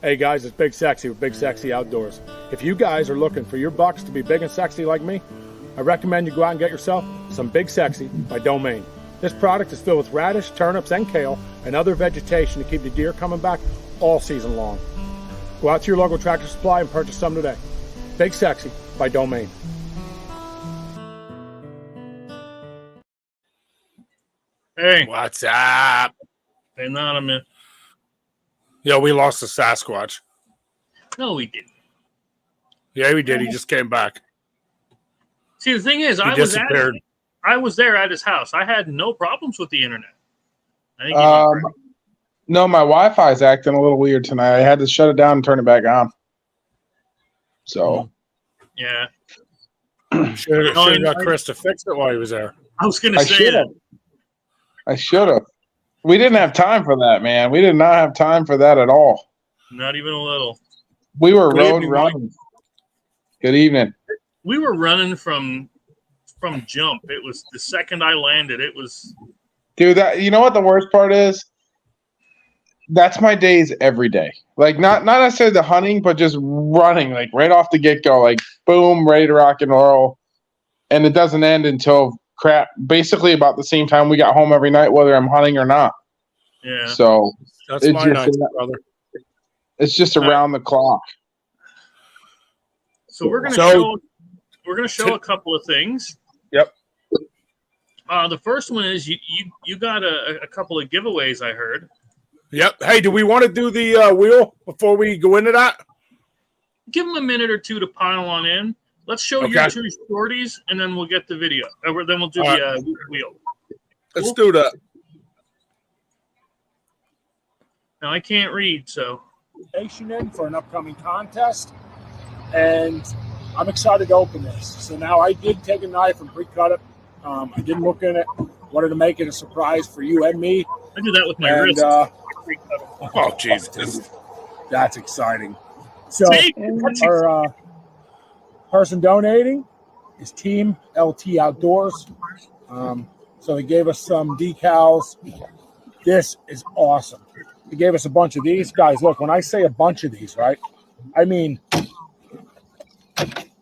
Hey guys, it's Big Sexy with Big Sexy Outdoors. If you guys are looking for your bucks to be big and sexy like me, I recommend you go out and get yourself some Big Sexy by Domain. This product is filled with radish, turnips, and kale, and other vegetation to keep the deer coming back all season long. Go out to your local Tractor Supply and purchase some today. Big Sexy by Domain. Hey, What's up? Anonymous. Yeah, we lost the Sasquatch. No, we didn't. Yeah, we did. He just came back. See, the thing is, He disappeared. I was there at his house. I had no problems with the internet. I think No, my Wi-Fi is acting a little weird tonight. I had to shut it down and turn it back on. So, yeah. Should have got Chris to fix it while he was there. I was going to say that. I should have. We didn't have time for that, man. We did not have time for that at all. Not even a little. We were running. Good evening. We were running from jump. It was the second I landed. It was. Dude, that you know what the worst part is? That's my days every day. Like not necessarily the hunting, but just running, like right off the get-go, like boom, ready to rock and roll. And it doesn't end until basically about the same time we got home every night, whether I'm hunting or not. Yeah. So that's my night, brother. It's just around the clock. So we're gonna show a couple of things. Yep. The first one is you got a couple of giveaways, I heard. Yep. Hey, do we want to do the wheel before we go into that? Give them a minute or two to pile on in. Let's show your two shorties, and then we'll get the video. Then we'll do the wheel. Let's do that. Now, I can't read, so. In for an upcoming contest, and I'm excited to open this. So now I did take a knife and pre-cut it. I didn't look in it. Wanted to make it a surprise for you and me. I did that with my wrist. Oh, Jesus. That's exciting. So our person donating is Team LT Outdoors. So they gave us some decals. This is awesome. They gave us a bunch of these. Guys, look, when I say a bunch of these, right, I mean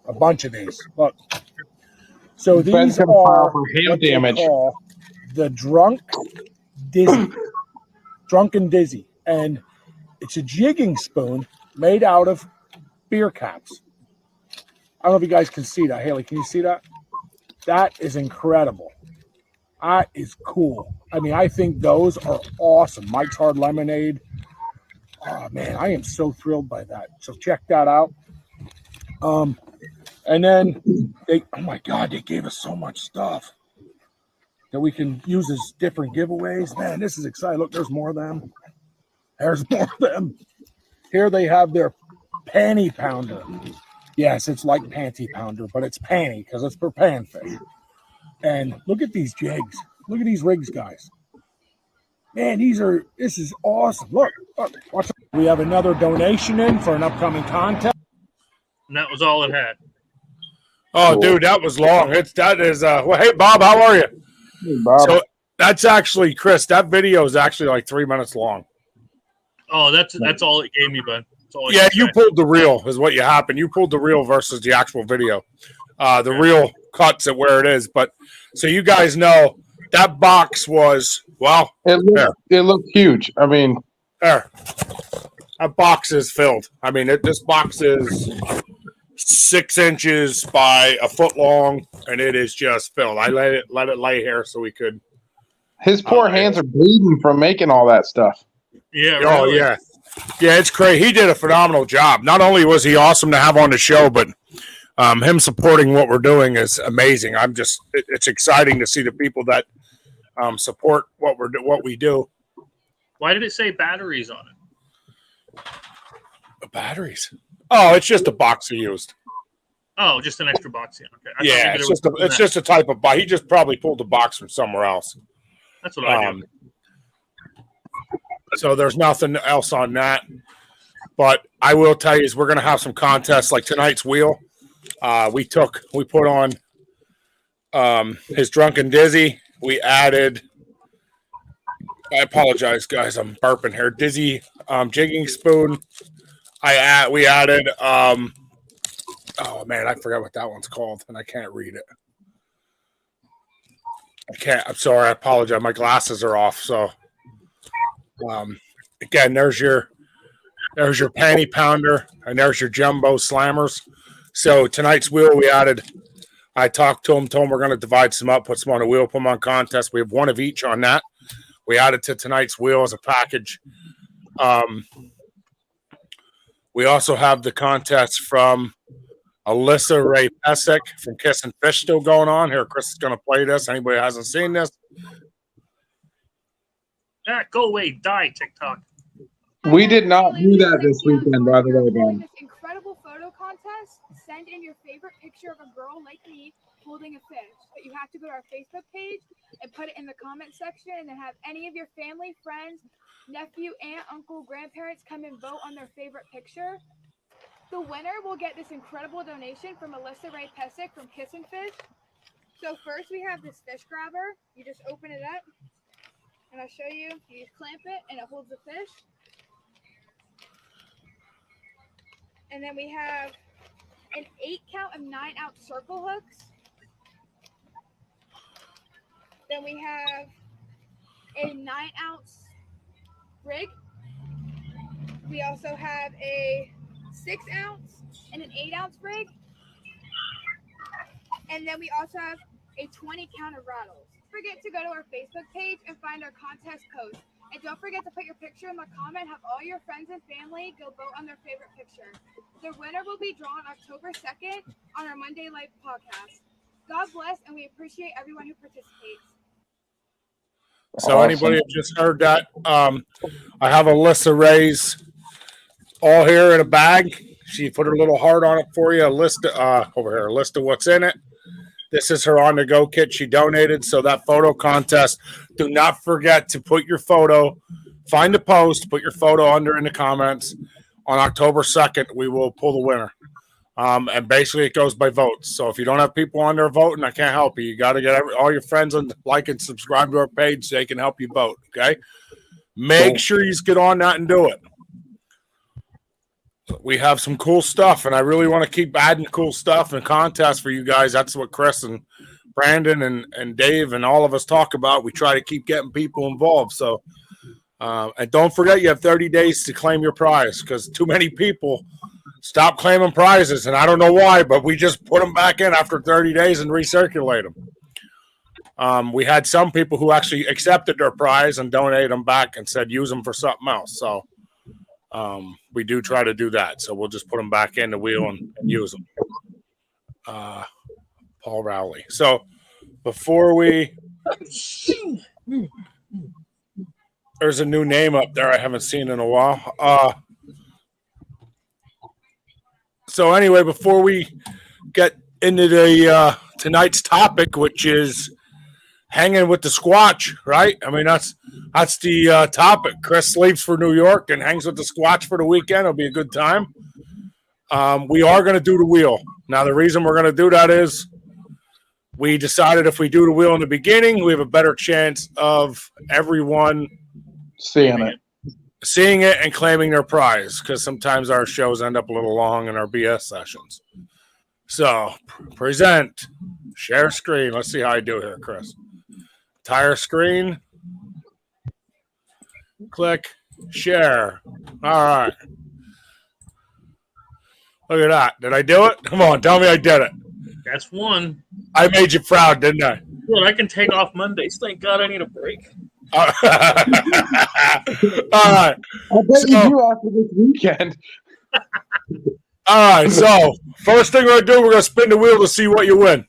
a bunch of these. Look. So these are what they call the Drunken Dizzy. And it's a jigging spoon made out of beer caps. I don't know if you guys can see that. Haley, can you see that? That is incredible. That is cool. I mean, I think those are awesome. Mike's Hard Lemonade. Oh, man, I am so thrilled by that. So check that out. And then oh my God, they gave us so much stuff that we can use as different giveaways. Man, this is exciting. Look, there's more of them. There's more of them. Here they have their panty pounder. Yes, it's like panty pounder, but it's panty because it's for panfish. And look at these jigs. Look at these rigs, guys. Man, this is awesome. Look, watch. We have another donation in for an upcoming contest. And that was all it had. Oh, cool. Dude, that was long. Well, hey, Bob, how are you? Hey, Bob. So that's actually, Chris, that video is actually like 3 minutes long. Oh, that's all it gave me, bud. Yeah, you pulled the reel is what happened. You pulled the reel versus the actual video. The reel cuts it where it is. But so you guys know that box was, well, it looked huge. I mean, there. That box is filled. I mean, this box is 6 inches by a foot long, and it is just filled. I let it lay here so we could. His poor hands are bleeding from making all that stuff. Yeah. Oh, really. yeah. Yeah, it's crazy. He did a phenomenal job. Not only was he awesome to have on the show, but him supporting what we're doing is amazing. It's exciting to see the people that support what we do. Why did it say batteries on it? The batteries. Oh, it's just a box he used. Oh, just an extra box. Yeah. Okay. Yeah, it's just a type of box. He just probably pulled the box from somewhere else. That's what I do. So there's nothing else on that. But I will tell you is we're going to have some contests like tonight's wheel. We put on his Drunken Dizzy. We added, I apologize, guys. I'm burping here. Dizzy jigging spoon. We added. Oh man, I forgot what that one's called, and I can't read it. I can't. I'm sorry. I apologize. My glasses are off. So, again, there's your panty pounder, and there's your jumbo slammers. So tonight's wheel we added. I talked to him, told him we're going to divide some up, put some on a wheel, put them on contest. We have one of each on that. We added to tonight's wheel as a package. We also have the contest from Alyssa Ray Pesic from Kiss and Fish still going on. Here, Chris is going to play this. Anybody who hasn't seen this? Go away. Die, TikTok. We did not do that this weekend, by the way, Ben. This incredible photo contest. Send in your favorite picture of a girl like me holding a fish. But you have to go to our Facebook page and put it in the comment section, and then have any of your family, friends, nephew, aunt, uncle, grandparents come and vote on their favorite picture. The winner will get this incredible donation from Alyssa Ray Pesic from Kiss and Fish. So first we have this fish grabber. You just open it up, and I'll show you. You just clamp it, and it holds the fish. And then we have an 8-count of 9-ounce circle hooks. Then we have a 9-ounce rig. We also have a 6-ounce and an 8-ounce rig. And then we also have a 20-count of rattles. Don't forget to go to our Facebook page and find our contest post. And don't forget to put your picture in the comment. Have all your friends and family go vote on their favorite picture. The winner will be drawn October 2nd on our Monday Live podcast. God bless, and we appreciate everyone who participates. So anybody who just heard that, I have Alyssa Ray's all here in a bag. She put her little heart on it for you. A list over here, a list of what's in it. This is her on-the-go kit she donated. So that photo contest, do not forget to put your photo, find a post, put your photo under in the comments. On October 2nd, we will pull the winner. And basically it goes by votes. So if you don't have people on there voting, I can't help you. You got to get all your friends on like and subscribe to our page so they can help you vote, okay? Make sure you get on that and do it. We have some cool stuff, and I really want to keep adding cool stuff and contests for you guys. That's what Chris and Brandon and Dave and all of us talk about. We try to keep getting people involved. So, and don't forget, you have 30 days to claim your prize, because too many people stop claiming prizes, and I don't know why, but we just put them back in after 30 days and recirculate them. We had some people who actually accepted their prize and donated them back and said use them for something else. So we do try to do that. So we'll just put them back in the wheel and use them. Paul Rowley. So before we... There's a new name up there I haven't seen in a while. So anyway, before we get into the tonight's topic, which is hanging with the Squatch, right? I mean, that's the topic. Chris leaves for New York and hangs with the Squatch for the weekend. It'll be a good time. We are going to do the wheel. Now, the reason we're going to do that is we decided if we do the wheel in the beginning, we have a better chance of everyone seeing it and claiming their prize, because sometimes our shows end up a little long in our BS sessions. So, present, share screen. Let's see how I do here, Chris. Entire screen. Click, share. All right. Look at that. Did I do it? Come on, tell me I did it. That's one. I made you proud, didn't I? Good. I can take off Mondays. Thank God I need a break. All right. I bet you do after this weekend. All right. So, first thing we're going to do, we're going to spin the wheel to see what you win.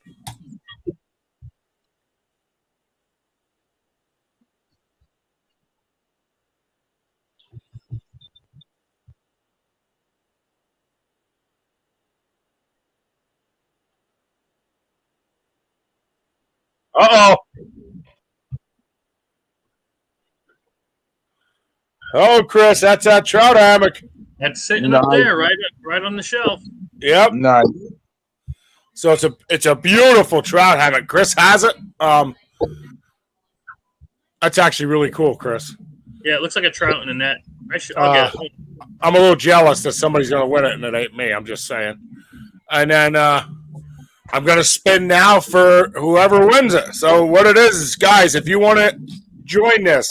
Uh-oh. Oh, Chris, that's that trout hammock. That's sitting up there, right on the shelf. Yep. Nice. So it's a beautiful trout hammock. Chris has it. That's actually really cool, Chris. Yeah, it looks like a trout in a net. I'll get it. I'm a little jealous that somebody's going to win it and it ain't me. I'm just saying. And then I'm going to spin now for whoever wins it. So what it is, guys, if you want to join this,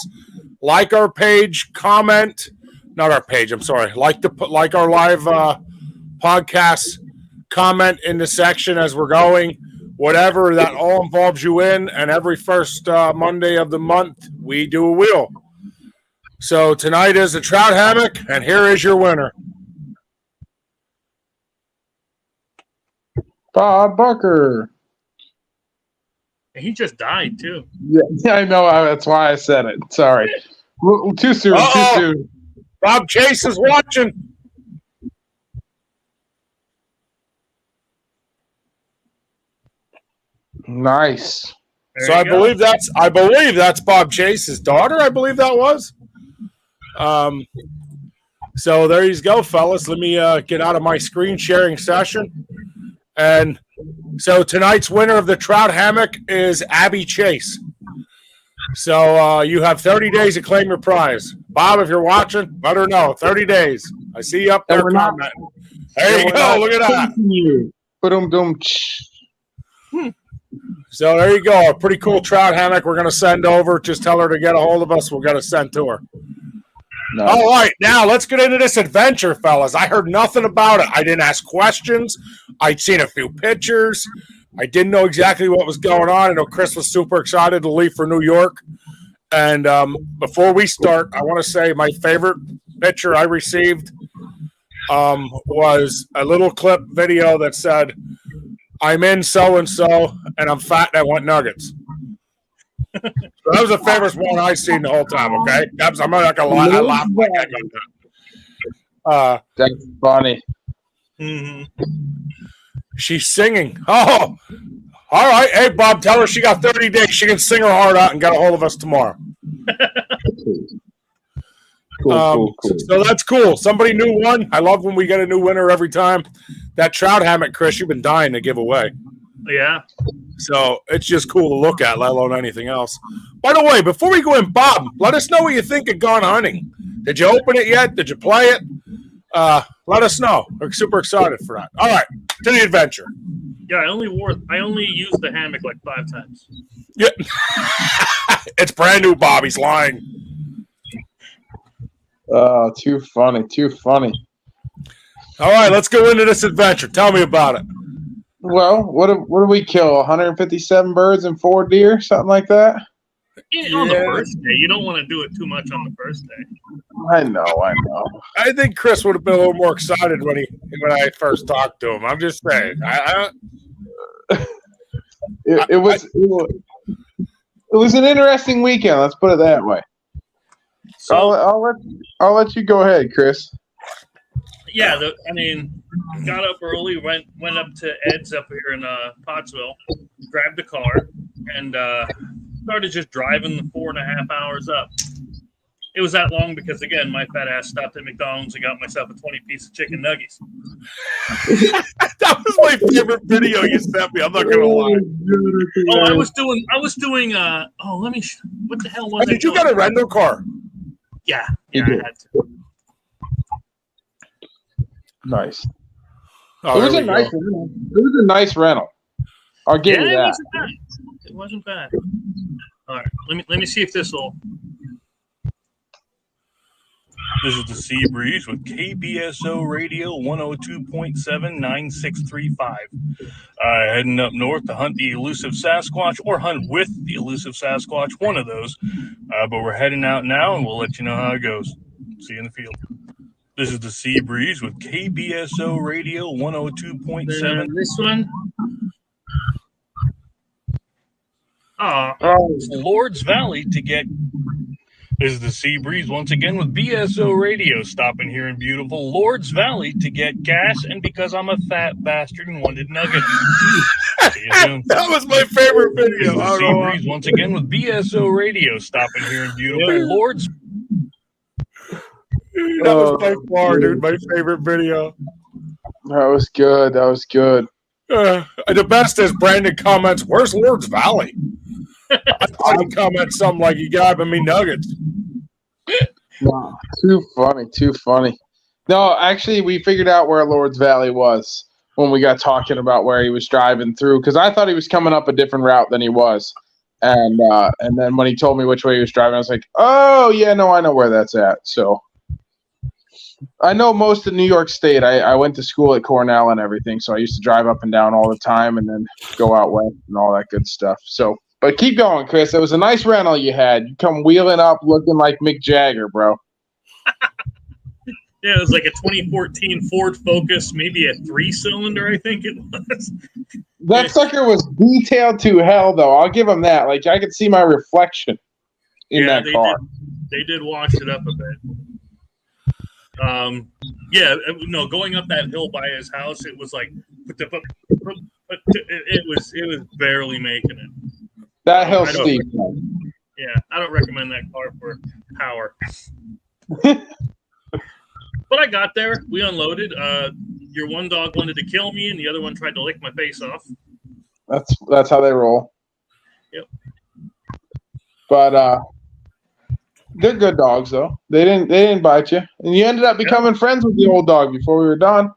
like our page, comment, not our page, I'm sorry, like our live podcast, comment in the section as we're going, whatever that all involves you in, and every first Monday of the month, we do a wheel. So tonight is the trout hammock, and here is your winner. Bob Barker. He just died too. Yeah, I know. That's why I said it. Sorry. Too soon. Uh-oh. Too soon. Bob Chase is watching. Nice. So I believe that's Bob Chase's daughter. I believe that was. So there you go, fellas. Let me get out of my screen sharing session. And so tonight's winner of the trout hammock is Abby Chase. So you have 30 days to claim your prize. Bob, if you're watching, let her know. 30 days. I see you up there commenting. There you go. Look at that. So there you go. A pretty cool trout hammock we're going to send over. Just tell her to get a hold of us. We'll get it sent to her. Nice. All right. Now let's get into this adventure, fellas. I heard nothing about it. I didn't ask questions. I'd seen a few pictures. I didn't know exactly what was going on. I know Chris was super excited to leave for New York. And before we start, I want to say my favorite picture I received was a little clip video that said, "I'm in so-and-so, and I'm fat and I want nuggets." So that was the favorite one I've seen the whole time, okay? I'm not going to lie. I laughed like I got that. That's funny. Mm-hmm. She's singing. Oh, all right. Hey, Bob, tell her she got 30 days. She can sing her heart out and get a hold of us tomorrow. Cool. So that's cool. Somebody new won. I love when we get a new winner every time. That trout hammock, Chris, you've been dying to give away. Yeah. So it's just cool to look at, let alone anything else. By the way, before we go in, Bob, let us know what you think of Gone Hunting. Did you open it yet? Did you play it? Let us know. We're super excited for that. All right, to the adventure. Yeah, I only used the hammock like 5 times. Yeah. It's brand new, Bob. He's lying. Oh, too funny. All right, let's go into this adventure. Tell me about it. Well, what do we kill? 157 birds and 4 deer, something like that? On the first day. You don't want to do it too much on the first day. I know. I think Chris would have been a little more excited when I first talked to him. I'm just saying. It was an interesting weekend. Let's put it that way. So I'll let you go ahead, Chris. Yeah, got up early, went up to Ed's up here in Pottsville, grabbed the car, and started just driving the 4.5 hours up. It was that long because, again, my fat ass stopped at McDonald's and got myself a 20-piece of chicken nuggets. That was my favorite video you sent me. I'm not gonna lie. Oh, I was doing. What the hell was it? Did you get a rental car? Yeah, I had to. Nice. Oh, it was a nice rental. I'll give you that. It wasn't bad. All right, let me see if this will. This is the Sea Breeze with KBSO Radio 102.7 9635. Heading up north to hunt the elusive Sasquatch or hunt with the elusive Sasquatch, one of those. But we're heading out now, and we'll let you know how it goes. See you in the field. This is the Sea Breeze with KBSO Radio 102.7. This one. Lords Valley to get. This is the Sea Breeze once again with BSO Radio, stopping here in beautiful Lords Valley to get gas, and because I'm a fat bastard and wanted nuggets. See you soon. That was my favorite video. This is the Sea Breeze once again with BSO Radio, stopping here in beautiful Lords. That was by far, dude, my favorite video. That was good. The best is Brandon comments, "Where's Lords Valley?" I thought he'd comment something like, "You got me nuggets." No, too funny, too funny. No, actually, we figured out where Lord's Valley was when we got talking about where he was driving through, because I thought he was coming up a different route than he was. And then when he told me which way he was driving, I was like, oh, yeah, no, I know where that's at. So I know most of New York State. I went to school at Cornell and everything, so I used to drive up and down all the time and then go out west and all that good stuff. So, but keep going, Chris. It was a nice rental you had. You come wheeling up looking like Mick Jagger, bro. Yeah, it was like a 2014 Ford Focus, maybe a 3-cylinder, I think it was. That sucker was detailed to hell, though. I'll give him that. Like, I could see my reflection in that car. They did wash it up a bit. No, going up that hill by his house, it was like it was barely making it. That hill's steep. Yeah, I don't recommend that car for power. But I got there. We unloaded. Your one dog wanted to kill me, and the other one tried to lick my face off. That's how they roll. Yep. But they're good dogs, though. They didn't bite you, and you ended up becoming friends with the old dog before we were done.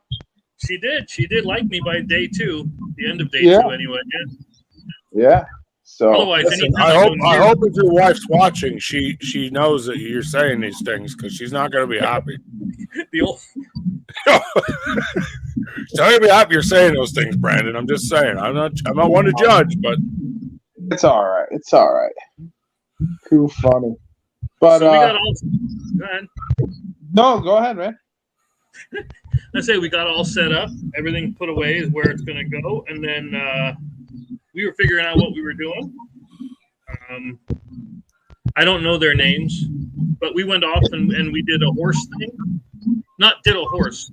She did. She did like me by day 2, the end of day 2, anyway. Yeah. So otherwise, listen, I hope if your wife's watching, she knows that you're saying these things, because she's not going to be happy. The old. She's not going to be happy you're saying those things, Brandon. I'm just saying. I'm not one to judge, but it's all right. It's all right. Too funny. But so we got all. Go ahead. No, go ahead, man. I say we got all set up. Everything put away is where it's going to go, and then we were figuring out what we were doing. I don't know their names, but we went off and we did a horse thing. Not did a horse.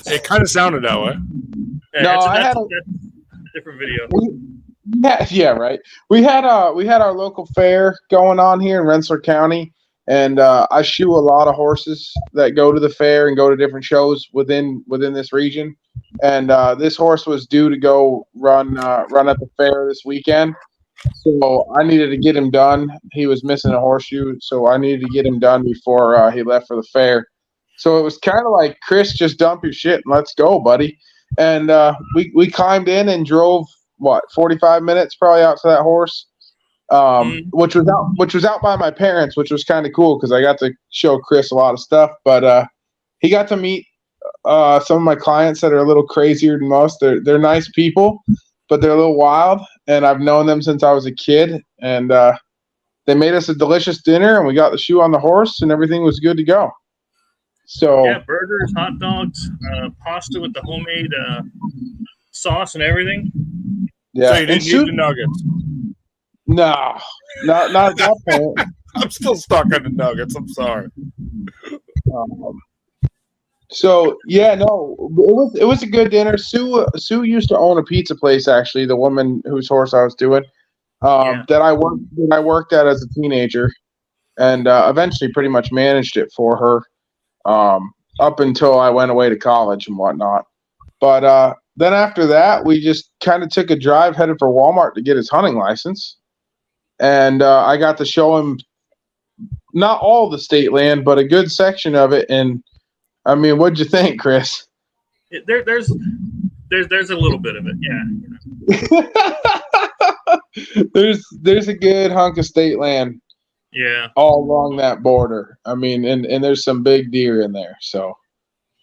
It kind of sounded that way. No, that's a different video. Yeah, right. We had our local fair going on here in Rensselaer County, and I shoe a lot of horses that go to the fair and go to different shows within this region. And this horse was due to go run at the fair this weekend, so I needed to get him done. He was missing a horseshoe, so I needed to get him done before he left for the fair. So it was kind of like, Chris, just dump your shit and let's go, buddy. And we climbed in and drove 45 minutes probably out to that horse, which was out by my parents, which was kind of cool because I got to show Chris a lot of stuff. But he got to meet some of my clients that are a little crazier than most. They're nice people, but they're a little wild, and I've known them since I was a kid. And they made us a delicious dinner, and we got the shoe on the horse, and everything was good to go. So yeah, burgers, hot dogs, pasta with the homemade sauce and everything. Yeah, so you didn't eat the nuggets. No, not at that point. I'm still stuck on the nuggets. I'm sorry. So yeah, no, it was a good dinner. Sue used to own a pizza place, actually, the woman whose horse I was doing, that I worked at as a teenager, and eventually pretty much managed it for her, up until I went away to college and whatnot. But then after that, we just kind of took a drive, headed for Walmart to get his hunting license, and I got to show him not all the state land, but a good section of it. And I mean, what'd you think, Chris? There's a little bit of it, yeah. There's a good hunk of state land, yeah, all along that border. I mean, and there's some big deer in there. So,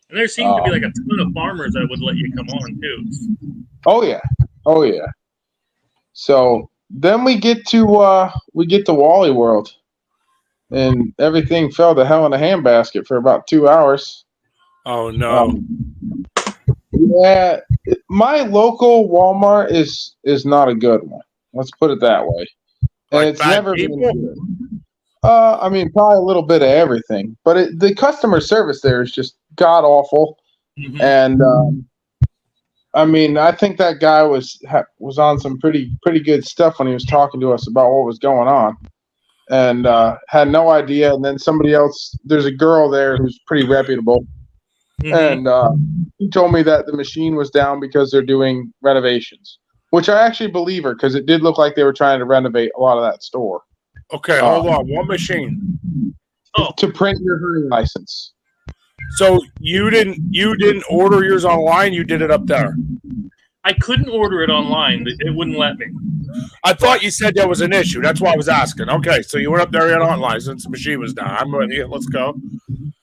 and there seemed to be like a ton of farmers that would let you come on too. Oh yeah. So then we get to Wally World, and everything fell to hell in a handbasket for about 2 hours. Oh no. Yeah, my local Walmart is not a good one. Let's put it that way. And Like it's never people? been good. I mean, probably a little bit of everything, but the customer service there is just god awful. Mm-hmm. And I mean, I think that guy was on some pretty good stuff when he was talking to us about what was going on, and had no idea. And then somebody else, there's a girl there who's pretty reputable. Mm-hmm. And he told me that the machine was down because they're doing renovations, which I actually believe her, because it did look like they were trying to renovate a lot of that store. Okay, hold on. What machine? Oh, To print your hunting license. So you didn't order yours online. You did it up there. I couldn't order it online. It wouldn't let me. I thought you said there was an issue. That's why I was asking. Okay, so you went up there and online since the machine was down. I'm ready. Let's go.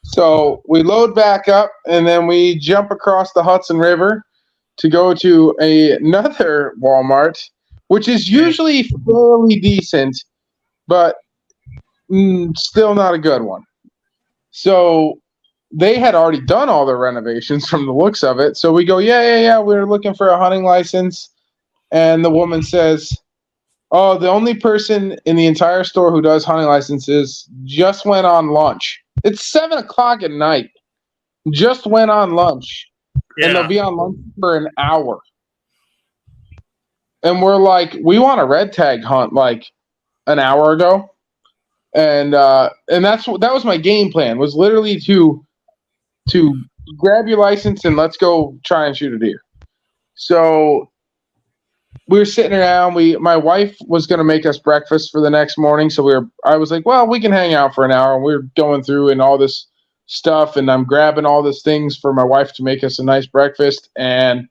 So we load back up, and then we jump across the Hudson River to go to another Walmart, which is usually fairly decent, but still not a good one. So they had already done all their renovations from the looks of it. So we go, yeah. We're looking for a hunting license. And the woman says, oh, the only person in the entire store who does hunting licenses just went on lunch. It's 7 o'clock at night. Just went on lunch. Yeah. And they'll be on lunch for an hour. And we're like, we want a red tag hunt like an hour ago. And that was my game plan, was literally to grab your license and let's go try and shoot a deer. So we were sitting around. My wife was going to make us breakfast for the next morning. So I was like, well, we can hang out for an hour. And we were going through and all this stuff. And I'm grabbing all these things for my wife to make us a nice breakfast. And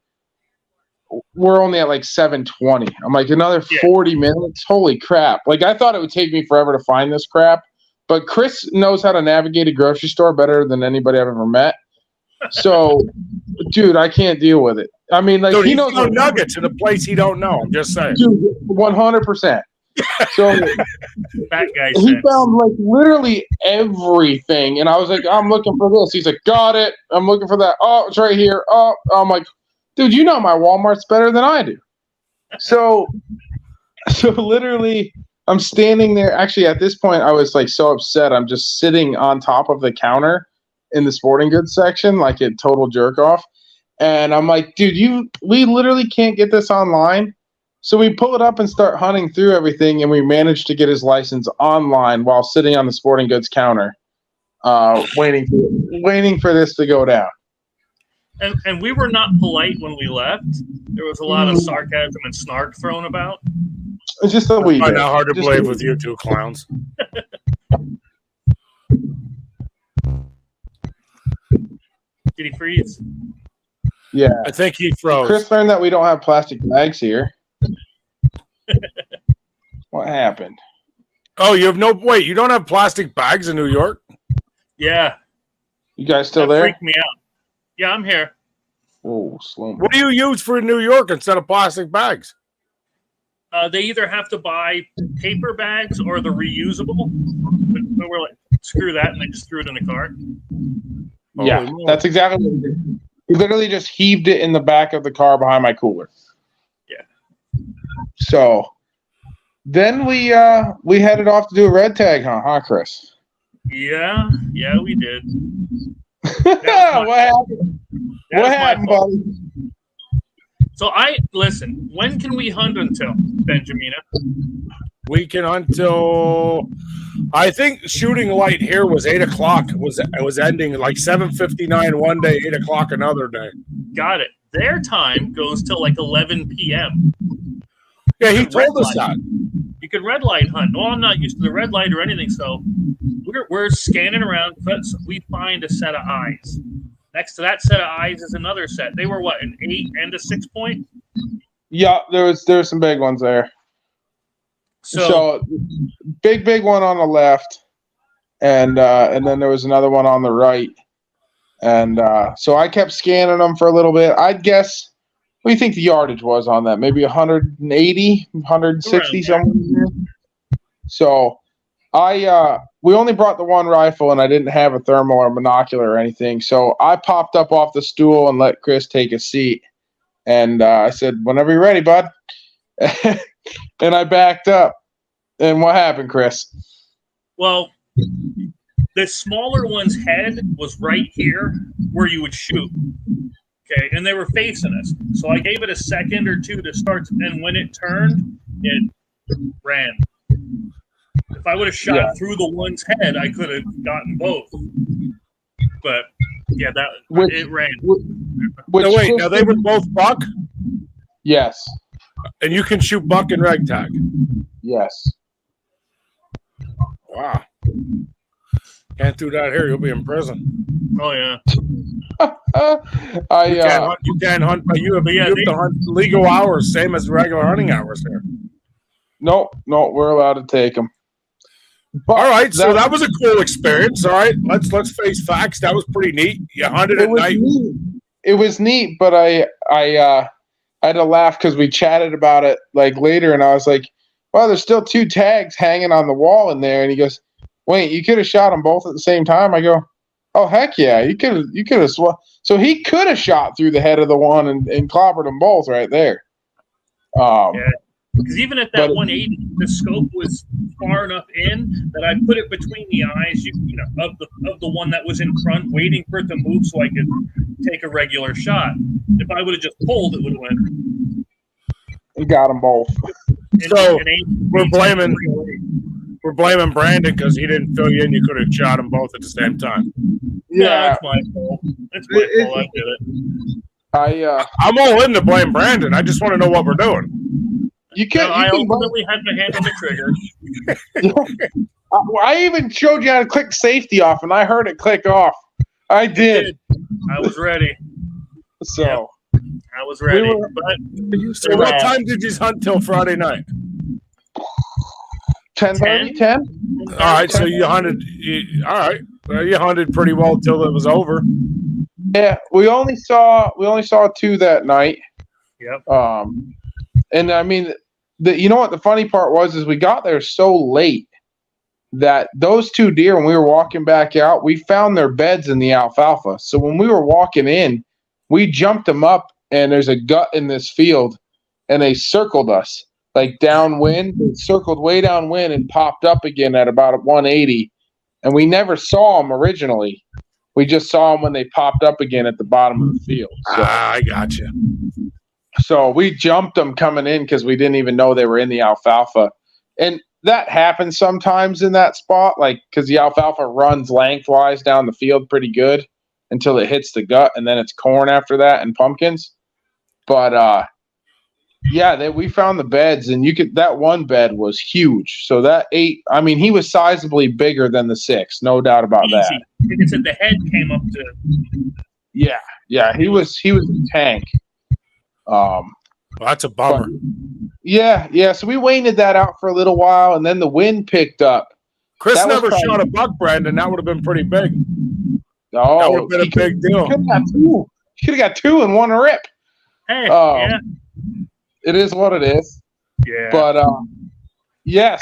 we're only at like 7:20. I'm like, another 40 minutes. Holy crap. Like, I thought it would take me forever to find this crap, but Chris knows how to navigate a grocery store better than anybody I've ever met. So, dude, I can't deal with it. I mean, like, Dude, he knows nuggets in a place he don't know. I'm just saying. Dude, 100%. So That guy he said. found like literally everything, and I was like, I'm looking for this. He's like, got it. I'm looking for that. Oh, it's right here. Oh, I'm like, dude, you know my Walmart's better than I do. So literally, I'm standing there. Actually, at this point, I was like so upset. I'm just sitting on top of the counter in the sporting goods section, like a total jerk off. And I'm like, dude, we literally can't get this online. So we pull it up and start hunting through everything, and we managed to get his license online while sitting on the sporting goods counter, waiting for this to go down. And we were not polite when we left. There was a lot of sarcasm and snark thrown about. It's just a wee bit. I find that hard to believe with you two clowns. Did he freeze? Yeah. I think he froze. Chris learned that we don't have plastic bags here. What happened? Oh, you don't have plastic bags in New York? Yeah. You guys still That there? freaked me out. Yeah, I'm here. Oh, slow. What do you use for New York instead of plastic bags? They either have to buy paper bags or the reusable. But we're like, screw that, and they just threw it in the car. Yeah, that's exactly what he did. He literally just heaved it in the back of the car behind my cooler. Yeah. So then we headed off to do a red tag hunt, huh, Chris? Yeah, we did. What happened? What happened, buddy? So listen, when can we hunt until, Benjamina? We can until I think shooting light here was 8 o'clock. It was ending like 7:59 one day, 8 o'clock another day. Got it. Their time goes till like 11 p.m. Yeah, he told us that. You can red light hunt. Well, I'm not used to the red light or anything, so we're scanning around. We find a set of eyes. Next to that set of eyes is another set. They were what, an 8 and a 6 point? Yeah, there was some big ones there. So big one on the left, and then there was another one on the right, and so I kept scanning them for a little bit. I'd guess, what do you think the yardage was on that? Maybe 180, 160 somewhere. So we only brought the one rifle, and I didn't have a thermal or monocular or anything. So I popped up off the stool and let Chris take a seat, and I said, "Whenever you're ready, bud." And I backed up. And what happened, Chris? Well, the smaller one's head was right here where you would shoot. Okay, and they were facing us. So I gave it a second or two to start, and when it turned, it ran. If I would have shot through the one's head, I could have gotten both. But yeah, it ran. Now they were both buck? Yes. And you can shoot buck and ragtag? Yes. Wow. Can't do that here. You'll be in prison. Oh yeah. You can't hunt, but you have to hunt legal hours, same as regular hunting hours here. No, we're allowed to take them. But all right, so that was a cool experience. All right, let's face facts. That was pretty neat. You hunted at night. It was neat, but I had to laugh because we chatted about it like later, and I was like, "Well, there's still 2 tags hanging on the wall in there." And he goes, "Wait, you could have shot them both at the same time?" I go, "Oh heck yeah, you could have." So he could have shot through the head of the one and clobbered them both right there. Yeah. Because even at that 180, the scope was far enough in that I put it between the eyes, of the one that was in front, waiting for it to move so I could take a regular shot. If I would have just pulled, it would have went. We got them both. So we're blaming Brandon because he didn't fill you in. You could have shot them both at the same time. Yeah, that's my fault. That's my fault. I did it. I'm all in to blame Brandon. I just want to know what we're doing. I ultimately had my hand on the trigger. I even showed you how to click safety off, and I heard it click off. I did. I was ready. So I was ready. So what time did you hunt till Friday night? 10:30, 10. All right, so you hunted. All right, well, you hunted pretty well till it was over. Yeah, we only saw 2 that night. Yep. And I mean, you know what the funny part was is we got there so late that those 2 deer, when we were walking back out, we found their beds in the alfalfa. So when we were walking in, we jumped them up, and there's a gut in this field, and they circled us like downwind. They circled way downwind and popped up again at about 180, and we never saw them originally. We just saw them when they popped up again at the bottom of the field. So. I got you. So we jumped them coming in because we didn't even know they were in the alfalfa. And that happens sometimes in that spot, like because the alfalfa runs lengthwise down the field pretty good until it hits the gut, and then it's corn after that and pumpkins. But we found the beds, and that one bed was huge. So that 8, I mean, he was sizably bigger than the 6, no doubt about that. Like I said, the head came up to. Yeah, he was a tank. Well, that's a bummer. Yeah. So we waited that out for a little while, and then the wind picked up. Chris never shot a buck, Brandon. That would have been pretty big. Oh, that would have been a big deal. Could have got 2 in one rip. Hey, yeah. It is what it is. Yeah. But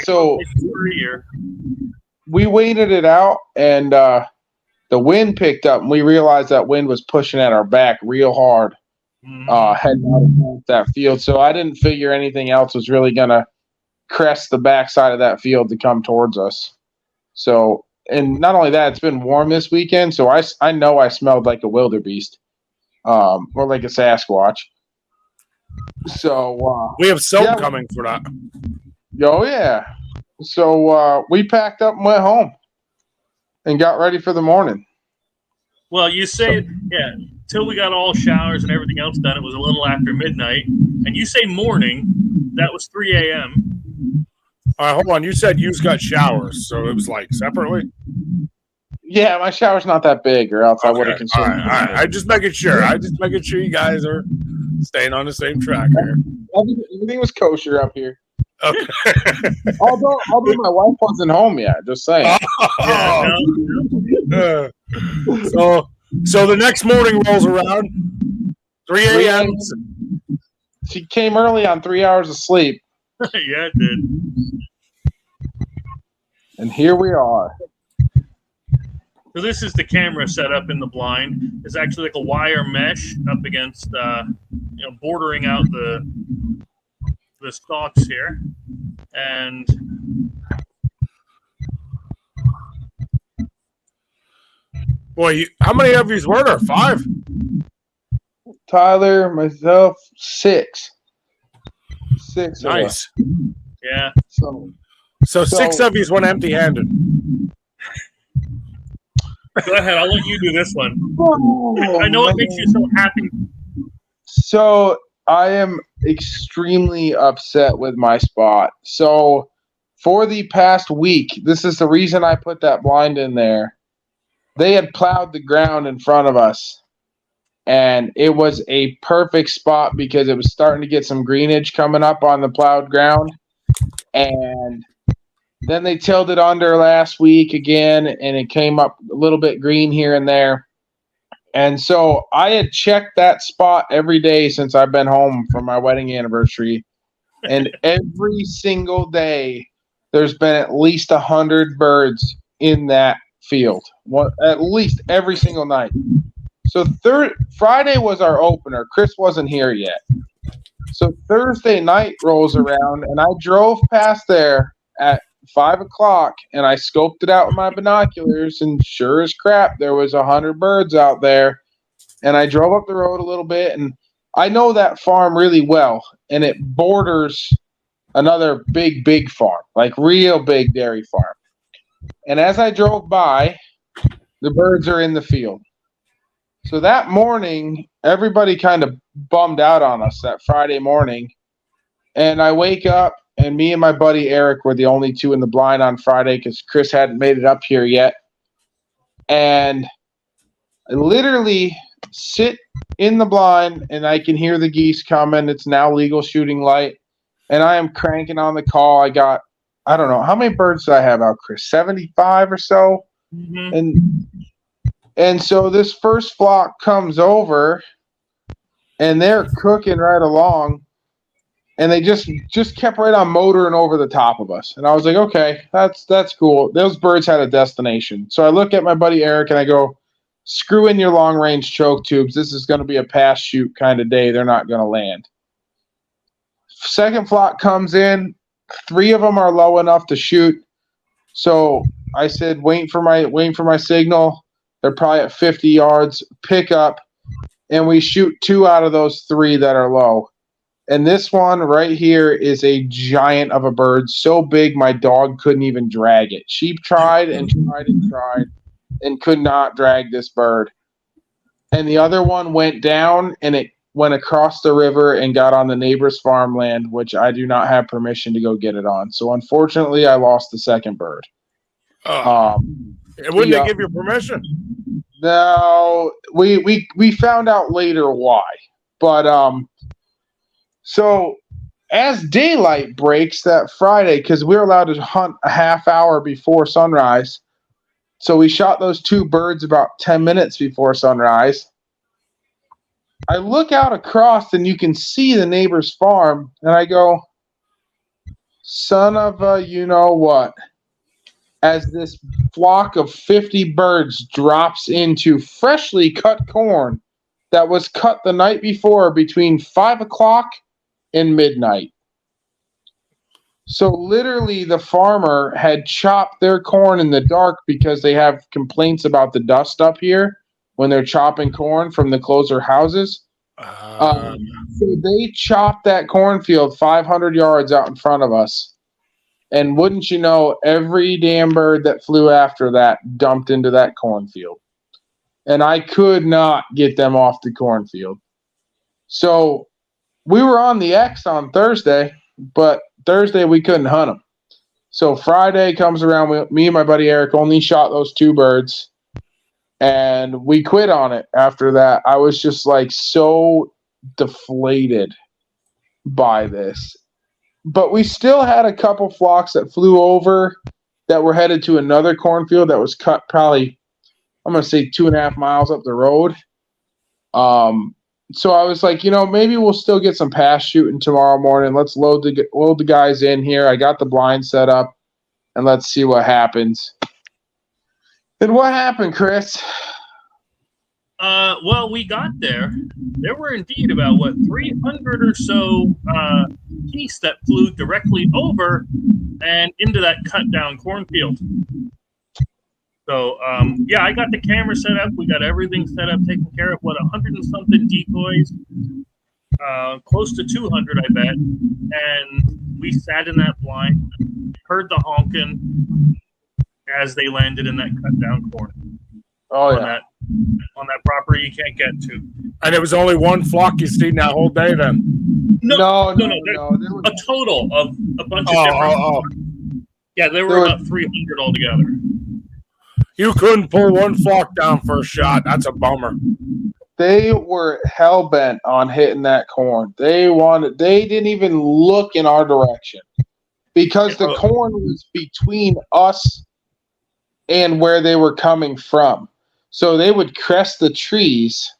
so we waited it out, and the wind picked up, and we realized that wind was pushing at our back real hard. Heading out of that field. So I didn't figure anything else was really going to crest the backside of that field to come towards us. So, and not only that, it's been warm this weekend. So I know I smelled like a wildebeest, or like a Sasquatch. So we have soap coming for that. Oh yeah. So we packed up and went home and got ready for the morning. Well, you say, till we got all showers and everything else done, it was a little after midnight. And you say morning, that was 3 a.m. All right, hold on. You said you got showers, so it was like separately? Yeah, my shower's not that big, or else I would have consumed it. All right. I'm just making sure. You guys are staying on the same track here. Everything was kosher up here. Okay. although my wife wasn't home yet, just saying. So the next morning rolls around, 3 a.m. She came early on 3 hours of sleep. Yeah, it did. And here we are. So this is the camera set up in the blind. It's actually like a wire mesh up against, bordering out the stalks here. And boy, how many of these were there? 5? Tyler, myself, 6. 6. Nice. Yeah. So 6 of these went empty-handed. Go ahead. I'll let you do this one. I know it makes you so happy. So I am extremely upset with my spot. So for the past week, this is the reason I put that blind in there. They had plowed the ground in front of us, and it was a perfect spot because it was starting to get some greenage coming up on the plowed ground. And then they tilled it under last week again, and it came up a little bit green here and there. And so I had checked that spot every day since I've been home for my wedding anniversary. And every single day, there's been at least 100 birds in that field. At least every single night. So Friday was our opener. Chris wasn't here yet. So Thursday night rolls around, and I drove past there at 5 o'clock, and I scoped it out with my binoculars, and sure as crap, there was 100 birds out there. And I drove up the road a little bit, and I know that farm really well, and it borders another big farm, like real big dairy farm. And as I drove by, the birds are in the field. So that morning, everybody kind of bummed out on us that Friday morning. And I wake up, and me and my buddy Eric were the only two in the blind on Friday because Chris hadn't made it up here yet. And I literally sit in the blind, and I can hear the geese coming. It's now legal shooting light. And I am cranking on the call. I got, I don't know, how many birds did I have out, Chris? 75 or so? Mm-hmm. And so this first flock comes over, and they're cooking right along, and they just kept right on motoring over the top of us. And I was like, okay, that's cool. Those birds had a destination. So I look at my buddy Eric, and I go, screw in your long-range choke tubes. This is going to be a pass shoot kind of day. They're not going to land. Second flock comes in. 3 of them are low enough to shoot. So I said, waiting for my signal. They're probably at 50 yards. Pick up, and we shoot 2 out of those 3 that are low. And this one right here is a giant of a bird, so big my dog couldn't even drag it. She tried and tried and tried and could not drag this bird. And the other one went down, and it went across the river and got on the neighbor's farmland, which I do not have permission to go get it on. So unfortunately, I lost the second bird. Wouldn't they give you permission? No, we found out later why. But so as daylight breaks that Friday, because we're allowed to hunt a half hour before sunrise, so we shot those 2 birds about 10 minutes before sunrise. I look out across, and you can see the neighbor's farm, and I go, son of a you-know-what, as this flock of 50 birds drops into freshly cut corn that was cut the night before between 5 o'clock and midnight. So literally the farmer had chopped their corn in the dark because they have complaints about the dust up here when they're chopping corn from the closer houses. So they chopped that cornfield 500 yards out in front of us. And wouldn't you know, every damn bird that flew after that dumped into that cornfield. And I could not get them off the cornfield. So we were on the X on Thursday, but Thursday we couldn't hunt them. So Friday comes around, me and my buddy Eric only shot those 2 birds. And we quit on it after that. I was just like so deflated by this. But we still had a couple flocks that flew over that were headed to another cornfield that was cut probably, I'm going to say 2.5 miles up the road. So I was like, maybe we'll still get some pass shooting tomorrow morning. Let's load the guys in here. I got the blind set up, and let's see what happens. And what happened, Chris? Well, we got there. There were indeed about 300 or so geese that flew directly over and into that cut down cornfield. So yeah, I got the camera set up. We got everything set up, taken care of. 100 and something decoys, close to 200, I bet. And we sat in that blind, heard the honking as they landed in that cut down corn. Oh yeah. On that property you can't get to. And it was only 1 flock you seen that whole day then? No. There was A total of a bunch of different. Yeah, there were about 300 altogether. You couldn't pull one flock down for a shot. That's a bummer. They were hell bent on hitting that corn. They didn't even look in our direction because the corn was between us and where they were coming from. So they would crest the trees.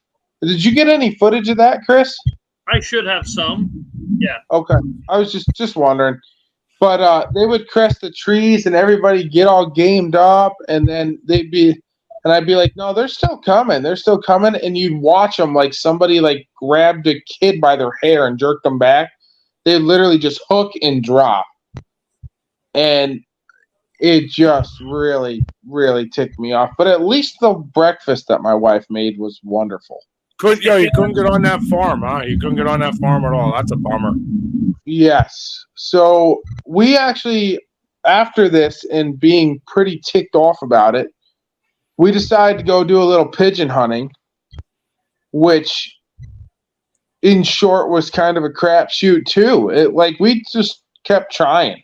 Did you get any footage of that, Chris? I should have some. Yeah. Okay. I was just wondering. But they would crest the trees and everybody get all gamed up, and then I'd be like, no, they're still coming. They're still coming. And you'd watch them like somebody like grabbed a kid by their hair and jerked them back. They literally just hook and drop. And it just really, really ticked me off. But at least the breakfast that my wife made was wonderful. You couldn't get on that farm, huh? You couldn't get on that farm at all. That's a bummer. Yes. So we actually, after this and being pretty ticked off about it, we decided to go do a little pigeon hunting, which in short was kind of a crapshoot too. We just kept trying.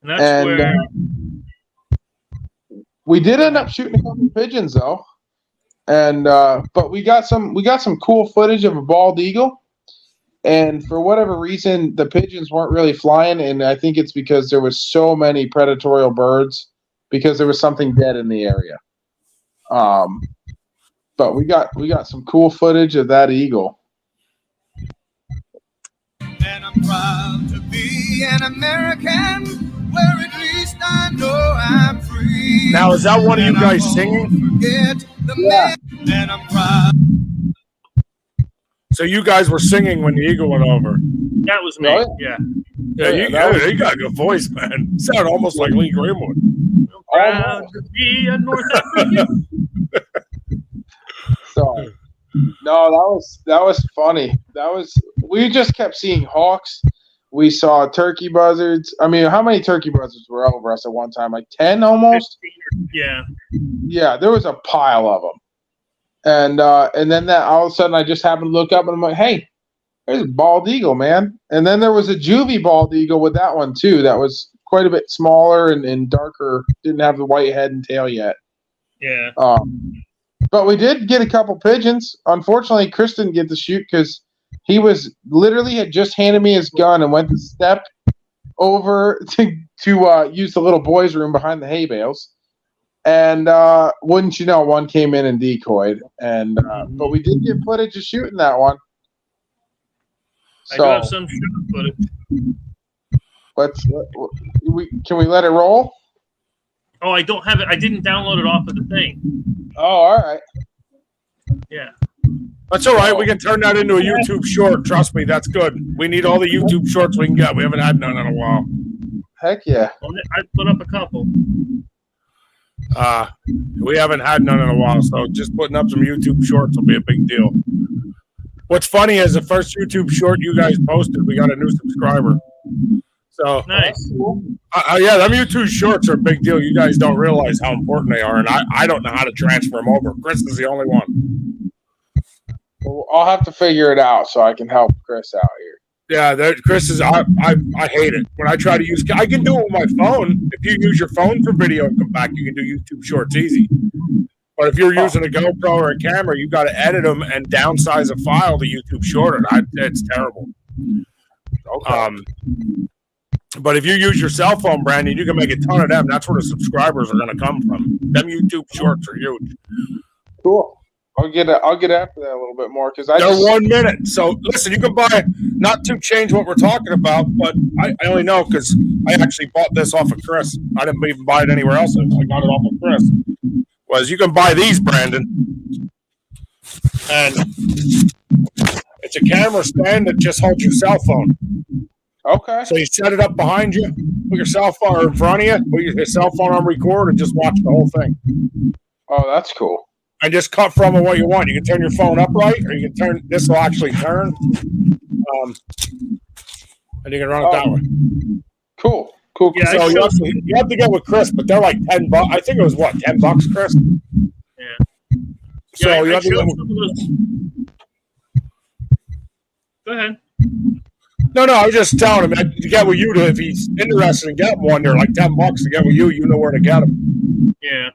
And that's where we did end up shooting a couple pigeons though. And but we got some cool footage of a bald eagle. And for whatever reason, the pigeons weren't really flying, and I think it's because there was so many predatory birds because there was something dead in the area. But we got some cool footage of that eagle. And I'm proud to be an American, where at least I know I'm free. Now, is that one of you guys singing? Yeah. And I'm proud. So you guys were singing when the eagle went over. that was me. Really? Yeah. You got a good voice, man. You sound almost like Lee Greenwood. Proud to be a North African. So, no, that was funny. We just kept seeing hawks. We saw turkey buzzards. I mean, how many turkey buzzards were over us at one time? Like 10 almost? 15, yeah. Yeah, there was a pile of them. And then that all of a sudden I just happened to look up and I'm like, hey, there's a bald eagle, man. And then there was a juvie bald eagle with that one too. That was quite a bit smaller and darker. Didn't have the white head and tail yet. Yeah. But we did get a couple pigeons. Unfortunately, Chris didn't get to shoot because he had just handed me his gun and went to step over to use the little boys' room behind the hay bales. And wouldn't you know, one came in and decoyed. And but we did get footage of shooting that one. I do have some shooting footage. Can we let it roll? Oh, I don't have it. I didn't download it off of the thing. Oh, all right. Yeah. That's all right. We can turn that into a YouTube short. Trust me, that's good. We need all the YouTube shorts we can get. We haven't had none in a while. Heck yeah. Well, I put up a couple. We haven't had none in a while, so just putting up some YouTube shorts will be a big deal. What's funny is the first YouTube short you guys posted, we got a new subscriber. So Nice. yeah, them YouTube shorts are a big deal. You guys don't realize how important they are, and I don't know how to transfer them over. Chris is the only one. Well, I'll have to figure it out so I can help Chris out here. Yeah, Chris is. I hate it when I try to use. I can do it with my phone. If you use your phone for video and come back, you can do YouTube shorts easy. But if you're using a GoPro or a camera, you got to edit them and downsize a file to YouTube short, and it's terrible. Okay. But if you use your cell phone, Brandon, you can make a ton of them. That's where the subscribers are going to come from. Them YouTube shorts are huge. Cool. I'll get after that a little bit more because They're 1 minute. So listen, you can buy, not to change what we're talking about, but I only know because I actually bought this off of Chris. I didn't even buy it anywhere else. I got it off of Chris. Was you can buy these, Brandon, and it's a camera stand that just holds your cell phone. Okay. So you set it up behind you, put your cell phone or in front of you, put your cell phone on record, and just watch the whole thing. Oh, that's cool. And just cut from it what you want. You can turn your phone upright, or you can turn. This will actually turn, and you can run it that way. Cool. Yeah, So you have to get with Chris, but they're like $10. I think it was what, $10, Chris? Yeah. So Yeah, you I have to showed get. some of those. Go ahead. No, I was just telling him to get with you. If he's interested in getting one, they're like $10 to get with you. You know where to get them. Yeah.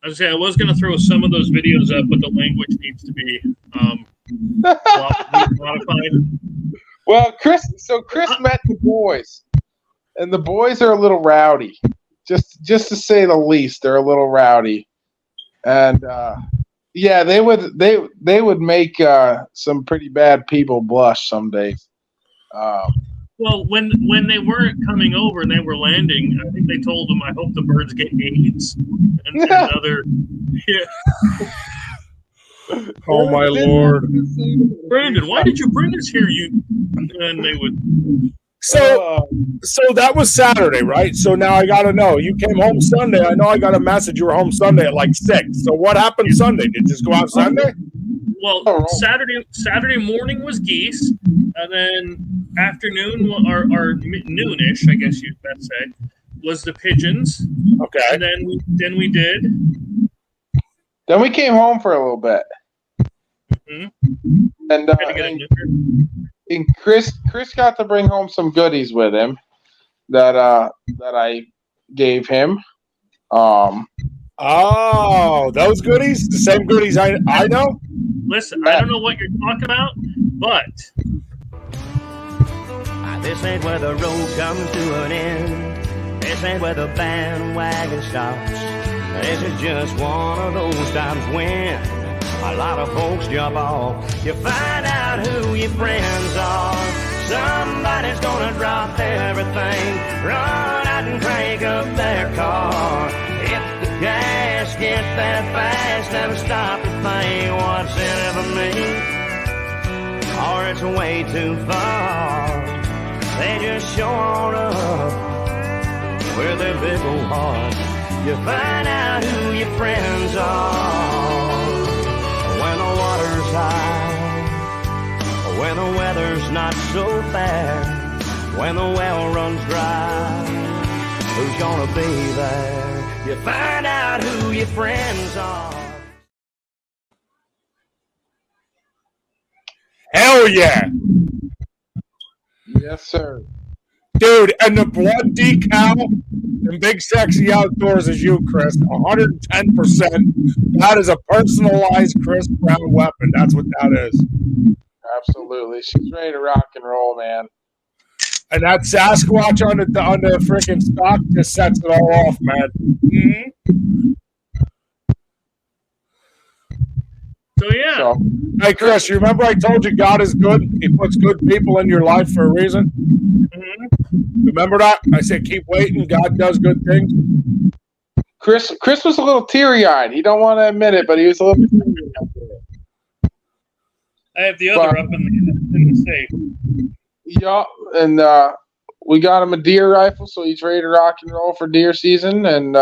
I was saying I was going to throw some of those videos up, but the language needs to be modified. Well, Chris met the boys, and the boys are a little rowdy, just to say the least. They're a little rowdy, and yeah, they would make some pretty bad people blush some days. Well, when they weren't coming over and they were landing, I think they told them, "I hope the birds get AIDS," and other. Yeah. Oh my Lord, Brandon, why did you bring us here? And they would. So that was Saturday, right? So now I got to know. You came home Sunday. I know I got a message. You were home Sunday at like 6. So what happened Sunday? Did you just go out Sunday? Well, Saturday morning was geese, and then afternoon or noonish, I guess you'd best say, was the pigeons. Okay. And then we did. Then we came home for a little bit. Mm-hmm. And Chris got to bring home some goodies with him that I gave him. Oh, those goodies? The same goodies I know? Listen, I don't know what you're talking about, but this ain't where the road comes to an end. This ain't where the bandwagon stops. This is just one of those times when a lot of folks jump off. You find out who your friends are. Somebody's gonna drop everything, run out and crank up their car. Hit the gas, get there fast, never stop to think what's in it for me, or it's way too far. They just show on up with their big old heart. You find out who your friends are when the water's high, when the weather's not so bad, when the well runs dry. Who's gonna be there? You find out who your friends are. Hell yeah. Yes, sir. Dude, and the blood decal and Big Sexy Outdoors is you, Chris. 110%. That is a personalized Chris Brown weapon. That's what that is. Absolutely. She's ready to rock and roll, man. And that Sasquatch on the freaking stock just sets it all off, man. Mm-hmm. So, yeah. Hey, Chris, you remember I told you God is good? He puts good people in your life for a reason? Mm-hmm. Remember that? I said keep waiting. God does good things. Chris was a little teary-eyed. He don't want to admit it, but he was a little teary-eyed. I have the other up in the safe. Yeah, and we got him a deer rifle, so he's ready to rock and roll for deer season, and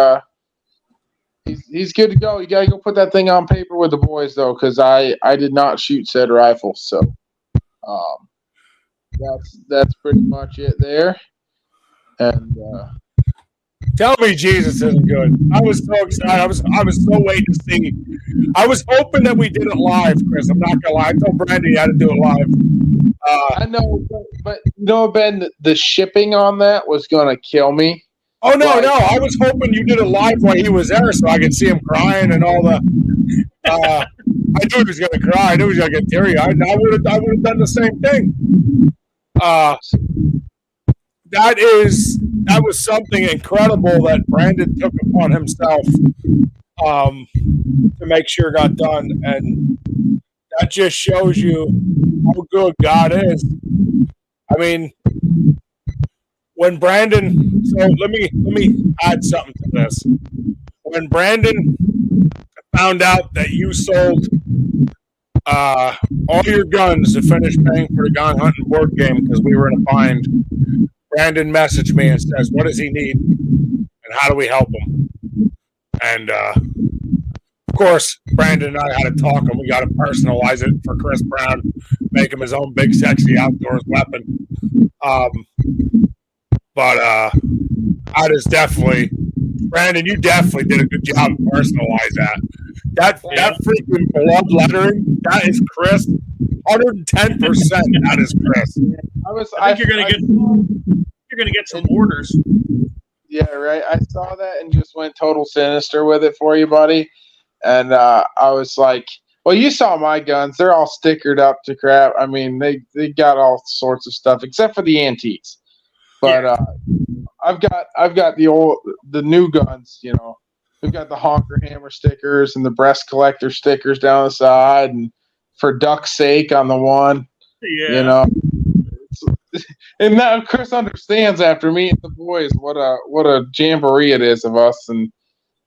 he's good to go. You gotta go put that thing on paper with the boys, though, because I did not shoot said rifle, so that's pretty much it there. And tell me Jesus isn't good. I was so excited. I was so waiting to see. I was hoping that we did it live, Chris. I'm not gonna lie. I told Brandy I had to do it live. I know, but you know, Ben, the shipping on that was gonna kill me. Oh no! I was hoping you did it live while he was there, so I could see him crying and all the. I knew he was gonna cry. I knew he was gonna get teary-eyed. I would have done the same thing. That was something incredible that Brandon took upon himself to make sure it got done, and that just shows you how good God is. I mean, when Brandon, so let me add something to this. When Brandon found out that you sold all your guns to finish paying for the gun hunting board game because we were in a bind, Brandon messaged me and says, "What does he need, and how do we help him?" And of course, Brandon and I had to talk, and we got to personalize it for Chris Brown, make him his own Big Sexy Outdoors weapon. But that is definitely, Brandon, you definitely did a good job to personalize that. That freaking blood lettering, that is Chris. 110%. That is Chris. I think you're gonna get some orders. Yeah, right. I saw that and just went total sinister with it for you, buddy. And I was like, well, you saw my guns. They're all stickered up to crap. I mean, they got all sorts of stuff except for the antiques. But I've got the new guns, you know. We've got the honker hammer stickers and the breast collector stickers down the side, and for duck's sake on the one. Yeah. You know. And now Chris understands after meeting the boys what a jamboree it is of us, and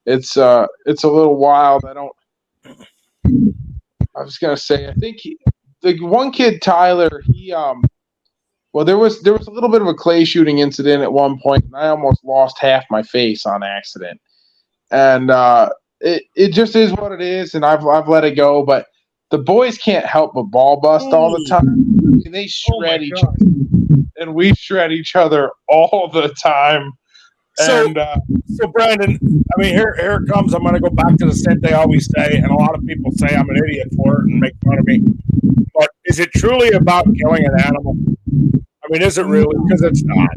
it's a little wild. I was gonna say, I think the one kid Tyler, well, there was a little bit of a clay shooting incident at one point, and I almost lost half my face on accident. And it just is what it is, and I've let it go. But the boys can't help but ball bust all the time. I mean, they shred each other, and we shred each other all the time. So, And so Brandon, I mean, here it comes. I'm going to go back to the sent they always say, and a lot of people say I'm an idiot for it and make fun of me. But is it truly about killing an animal? I mean, is it really? Because it's not.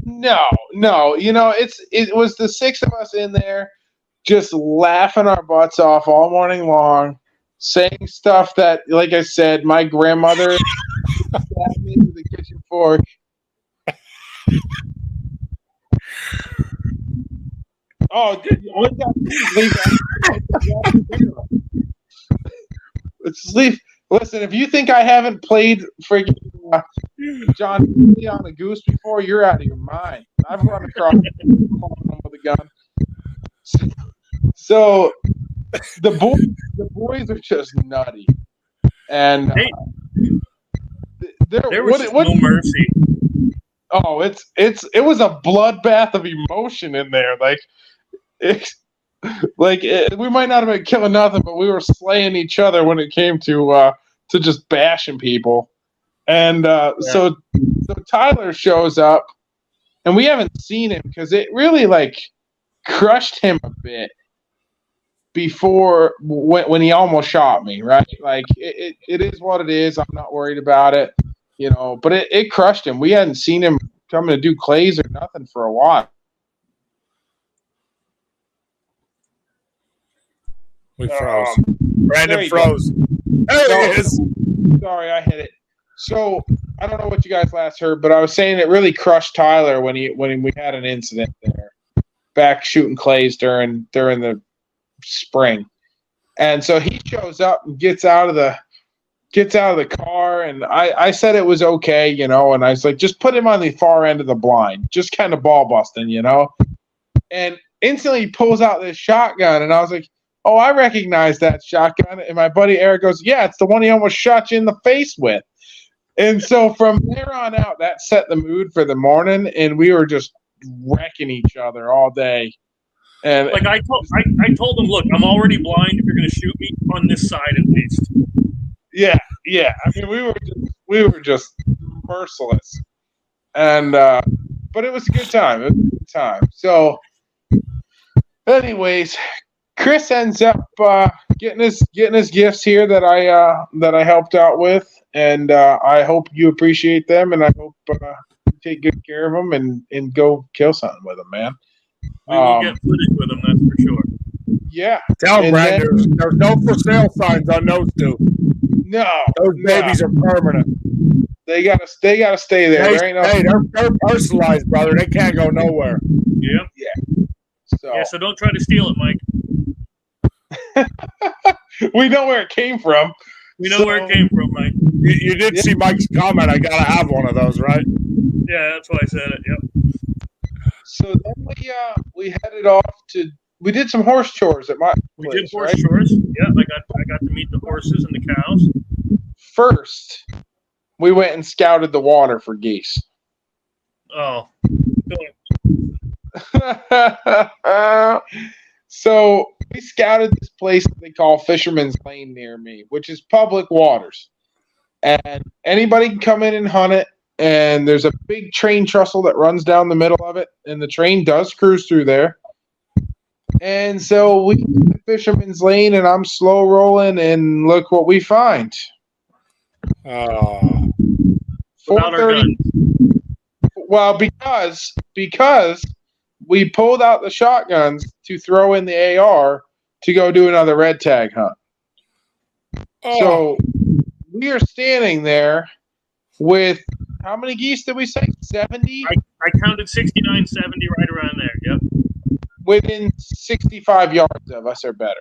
No. You know, it was the six of us in there just laughing our butts off all morning long, saying stuff that, like I said, my grandmother stabbed me with a kitchen fork. Oh, dude, all you got to do is leave that. Let's leave. Listen, if you think I haven't played freaking John on a goose before, you're out of your mind. I've run across with a gun. So the boys are just nutty, and there was no mercy. Oh, it was a bloodbath of emotion in there. We might not have been killing nothing, but we were slaying each other when it came to just bashing people. And so Tyler shows up, and we haven't seen him because it really crushed him a bit before when he almost shot me. Right, it is what it is. I'm not worried about it, you know. But it crushed him. We hadn't seen him coming to do clays or nothing for a while. We froze. Brandon froze. There he is. Sorry, I hit it. So I don't know what you guys last heard, but I was saying it really crushed Tyler when we had an incident there, back shooting clays during the spring, and so he shows up and gets out of the car, and I said it was okay, you know, and I was like, just put him on the far end of the blind, just kind of ball busting, you know, and instantly he pulls out this shotgun, and I was like, oh, I recognize that shotgun. And my buddy Eric goes, yeah, it's the one he almost shot you in the face with. And so from there on out, that set the mood for the morning, and we were just wrecking each other all day. And I told him, look, I'm already blind. If you're going to shoot me, on this side at least. Yeah. I mean, we were just merciless, and but it was a good time. It was a good time. So, anyways, Chris ends up getting his gifts here that I helped out with, and I hope you appreciate them, and I hope you take good care of them and go kill something with them, man. We will get footage with them, that's for sure. Yeah. Tell them, Brad, there's no for sale signs on those two. No, those babies are permanent. They gotta stay there. They're personalized, brother. They can't go nowhere. Yeah. Yeah. So don't try to steal it, Mike. We know where it came from. We know where it came from, Mike. You did see Mike's comment. I gotta have one of those, right? Yeah, that's why I said it. Yep. So then we headed off to. We did some horse chores at my place. We did horse chores. Yeah, I got to meet the horses and the cows. First, we went and scouted the water for geese. Oh. So we scouted this place that they call Fisherman's Lane near me, which is public waters. And anybody can come in and hunt it. And there's a big train trestle that runs down the middle of it. And the train does cruise through there. And so we did the Fisherman's Lane, and I'm slow rolling, and look what we find. Without our 4:30. guns. Well, because we pulled out the shotguns to throw in the AR to go do another red tag hunt. So we are standing there with how many geese did we say? 70? I counted 69, 70 right around there. Yep. Within 65 yards of us or better.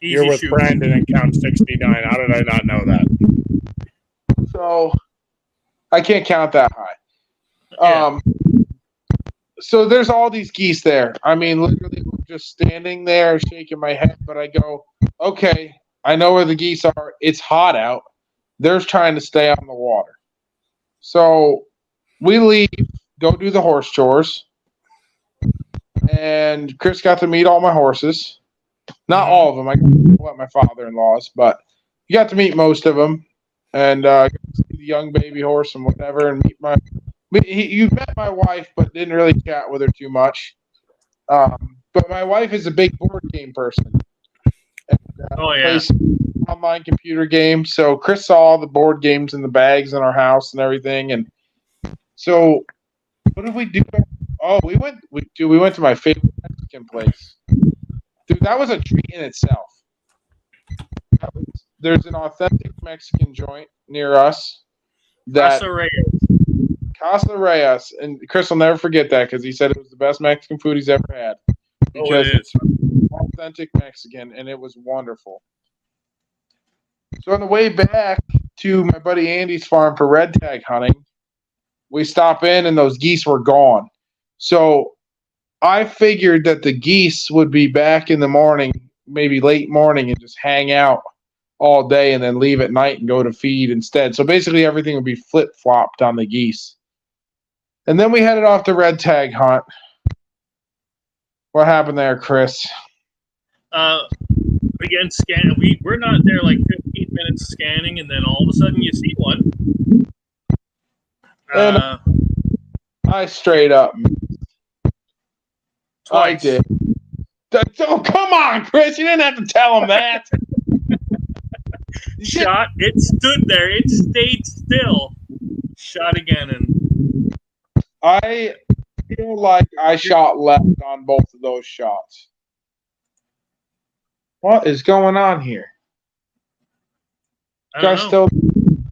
Easy You're with shoot. Brandon and count 69. How did I not know that? So I can't count that high. Yeah. So there's all these geese there. I mean, literally just standing there shaking my head, but I go, okay, I know where the geese are. It's hot out. They're trying to stay on the water. So we leave, go do the horse chores. And Chris got to meet all my horses. Not all of them. I got to let my father-in-law's, but you got to meet most of them. And got to see the young baby horse and whatever, and meet my. You met my wife, but didn't really chat with her too much. But my wife is a big board game person. And, Oh, yeah. plays online computer games. So Chris saw all the board games in the bags in our house and everything. And so, what did we do? Oh, we went to my favorite Mexican place. Dude, that was a treat in itself. There's an authentic Mexican joint near us. Casa Reyes, and Chris will never forget that because he said it was the best Mexican food he's ever had. Because it is. it's authentic Mexican, and it was wonderful. So on the way back to my buddy Andy's farm for red tag hunting, we stop in, and those geese were gone. So I figured that the geese would be back in the morning, maybe late morning, and just hang out all day and then leave at night and go to feed instead. So basically everything would be flip-flopped on the geese. And then we headed off to red tag hunt. What happened there, Chris? Again, scan. We're not there like 15 minutes scanning, and then all of a sudden you see one. And I straight up. I Twice. did. Oh, come on, Chris. You didn't have to tell him that. Shot. It stood there. It stayed still. Shot again, and I feel like I shot left on both of those shots. What is going on here? I don't Guys know. still?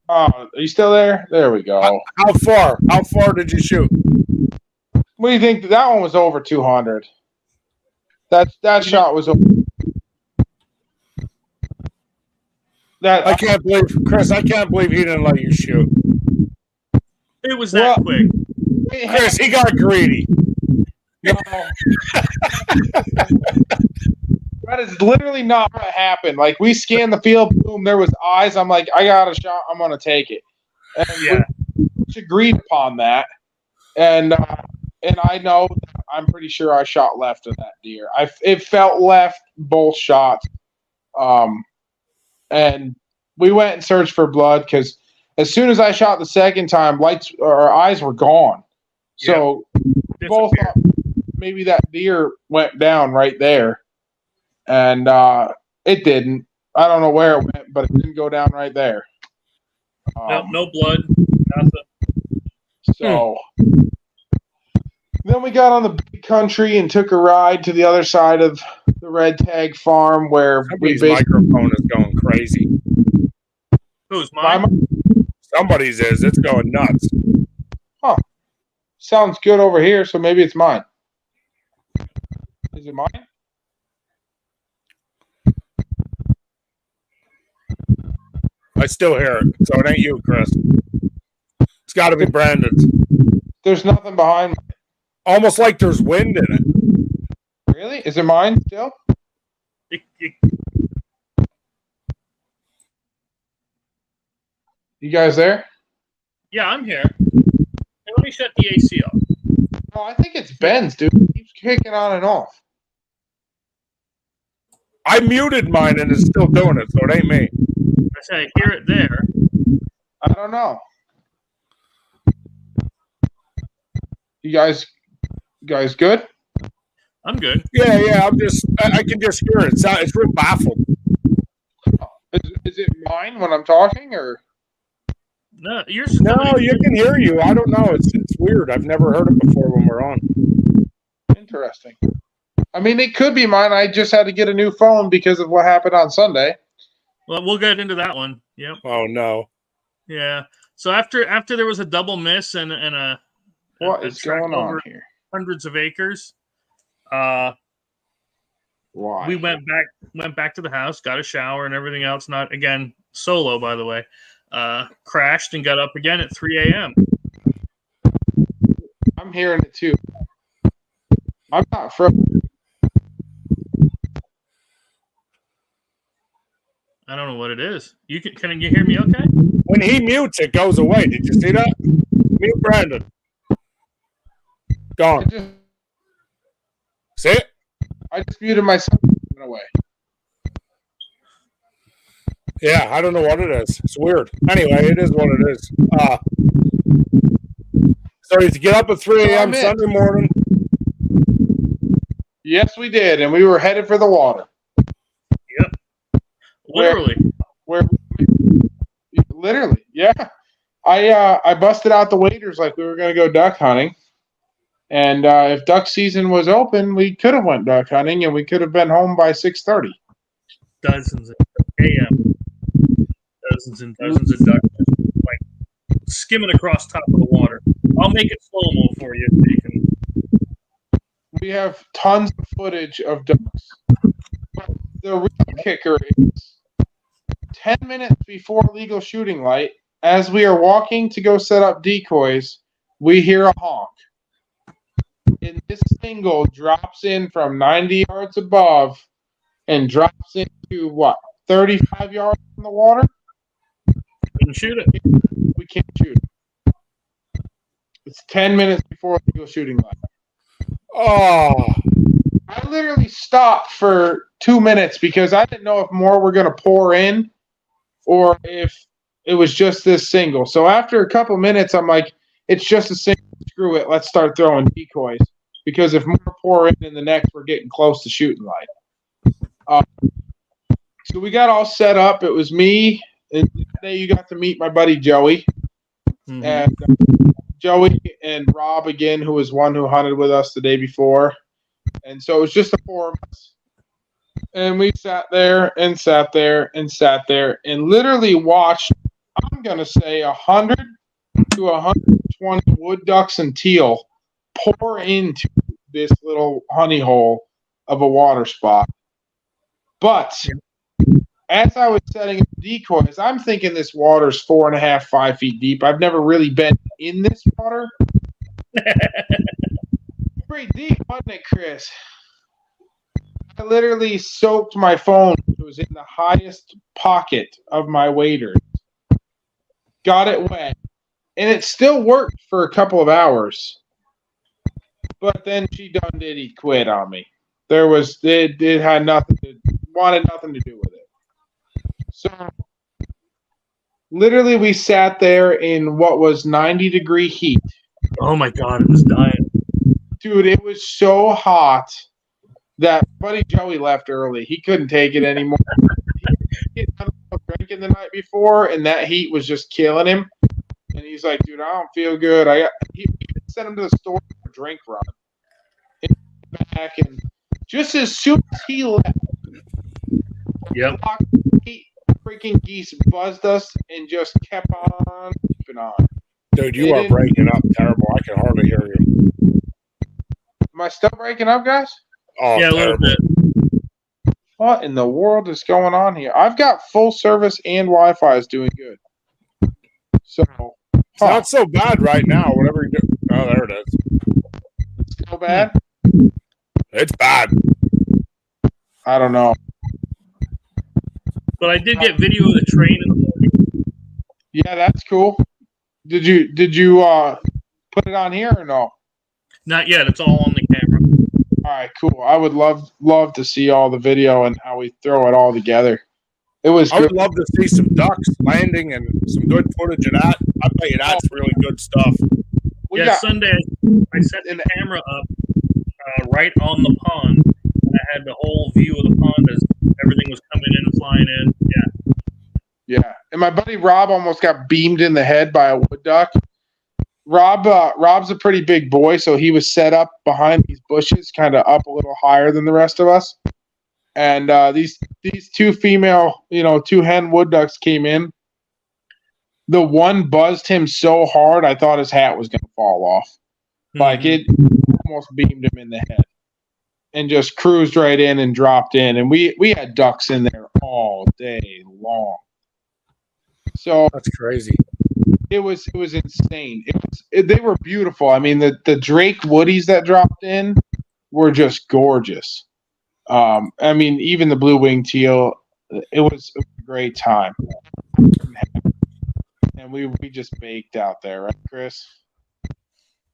Oh, are you still there? There we go. How far? How far did you shoot? What do you think? That one was over 200. That shot was over. I can't believe, Chris. I can't believe he didn't let you shoot. It was that quick. Chris, he got greedy. No. That is literally not what happened. Like, we scanned the field, boom, there was eyes. I'm like, I got a shot, I'm gonna take it. And Yeah. we agreed upon that. And I know that I'm pretty sure I shot left of that deer. It felt left both shots. And we went and searched for blood because as soon as I shot the second time, lights or eyes were gone. So both thought maybe that deer went down right there, and it didn't. I don't know where it went, but it didn't go down right there. No blood. Nothing. So then we got on the big country and took a ride to the other side of the red tag farm where Somebody's microphone is going crazy. Who's mine? Somebody's is. It's going nuts. Huh. Sounds good over here, so maybe it's mine. Is it mine? I still hear it, so it ain't you, Chris. It's got to be Brandon's. There's nothing behind me. Almost like there's wind in it. Really? Is it mine still? You guys there? Yeah, I'm here. Hey, let me shut the AC off. No, I think it's Ben's, dude. It keeps kicking on and off. I muted mine and it's still doing it, so it ain't me. I said I hear it there. I don't know. You guys good? I'm good. Yeah. I can just hear it. It's real baffled. Is it mine when I'm talking, or? No, yours is No, coming you in. can hear you. I don't know. It's weird. I've never heard it before when we're on. Interesting. I mean, it could be mine. I just had to get a new phone because of what happened on Sunday. Well, we'll get into that one. Yep. Oh no. Yeah. So after there was a double miss and What a is trek going on over here? hundreds of acres, Why? we went back to the house, got a shower and everything else. Not again solo, by the way. Crashed and got up again at 3 a.m. I'm hearing it too. I'm not from. I don't know what it is. Can you hear me? Okay. When he mutes, it goes away. Did you see that? Mute Brandon. Gone. See it? I just muted myself. Went away. Yeah, I don't know what it is. It's weird. Anyway, it is what it is. So you get up at 3 a.m. Sunday morning. Yes, we did, and we were headed for the water. Yep. Literally. Literally, yeah. I busted out the waders like we were going to go duck hunting. And if duck season was open, we could have went duck hunting, and we could have been home by 6:30. Dozens of a.m. Dozens and dozens of ducks like skimming across top of the water. I'll make it slow-mo for you so you can. We have tons of footage of ducks. The real kicker is 10 minutes before legal shooting light, as we are walking to go set up decoys, we hear a honk. And this single drops in from 90 yards above and drops into, what, 35 yards from the water? Couldn't shoot it. We can't shoot it. It's 10 minutes before legal shooting light. Oh. I literally stopped for 2 minutes because I didn't know if more were going to pour in or if it was just this single. So after a couple minutes, I'm like, it's just a single. Screw it. Let's start throwing decoys. Because if more pour in the next, we're getting close to shooting light. So we got all set up. It was me. And today you got to meet my buddy Joey. Mm-hmm. And Joey and Rob again, who was one who hunted with us the day before. And so it was just the four of us. And we sat there and sat there and sat there and literally watched, I'm going to say, 100 to 120 wood ducks and teal pour into this little honey hole of a water spot. But as I was setting up decoys, I'm thinking this water's 4.5, 5 feet deep. I've never really been in this water. Pretty deep, wasn't it, Chris? I literally soaked my phone. It was in the highest pocket of my waders. Got it wet. And it still worked for a couple of hours. But then she done did he quit on me. It had wanted nothing to do with it. So literally we sat there in what was 90-degree heat. Oh my God, it was dying. Dude, it was so hot that buddy Joey left early. He couldn't take it anymore. He had done drinking the night before, and that heat was just killing him. And he's like, dude, I don't feel good. He sent him to the store for a drink run. And back, and just as soon as he left, Yep. Freaking geese buzzed us and just kept on keeping on. Dude, you are breaking up terrible. I can hardly hear you. Am I still breaking up, guys? Oh, yeah, a little bit. What in the world is going on here? I've got full service and Wi-Fi is doing good. So it's not so bad right now. Whatever you do. Oh, there it is. Still bad? It's bad. I don't know. But I did get video of the train in the morning. Yeah, that's cool. Did you put it on here or no? Not yet. It's all on the camera. All right, cool. I would love to see all the video and how we throw it all together. It was. I would love to see some ducks landing and some good footage of that. I bet you that's really good stuff. Sunday I set the camera up right on the pond, and I had the whole view of the pond as everything was coming in and flying in. Yeah. Yeah. and my buddy Rob almost got beamed in the head by a wood duck. Rob's a pretty big boy, so he was set up behind these bushes, kind of up a little higher than the rest of us. And these two female, two hen wood ducks came in. The one buzzed him so hard, I thought his hat was going to fall off. Like it almost beamed him in the head, and just cruised right in and dropped in. And we had ducks in there all day long. So That's crazy. it was insane. They were beautiful. I mean, the Drake woodies that dropped in were just gorgeous. I mean, even the blue winged teal. It was a great time. And we just baked out there, right, Chris?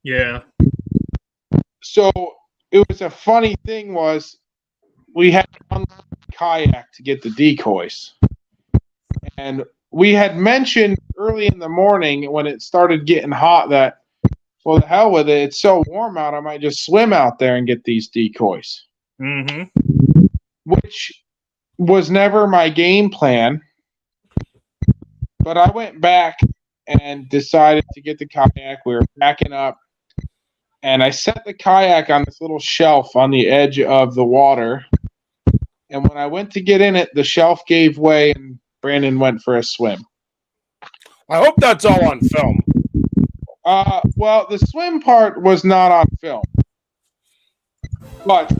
Yeah. So it was a funny thing was we had to unload the kayak to get the decoys. And we had mentioned early in the morning when it started getting hot that, well, the hell with it. It's so warm out. I might just swim out there and get these decoys. Mm-hmm. Which was never my game plan. But I went back and decided to get the kayak. We were backing up. And I set the kayak on this little shelf on the edge of the water. And when I went to get in it, the shelf gave way and Brandon went for a swim. I hope that's all on film. Well, the swim part was not on film. But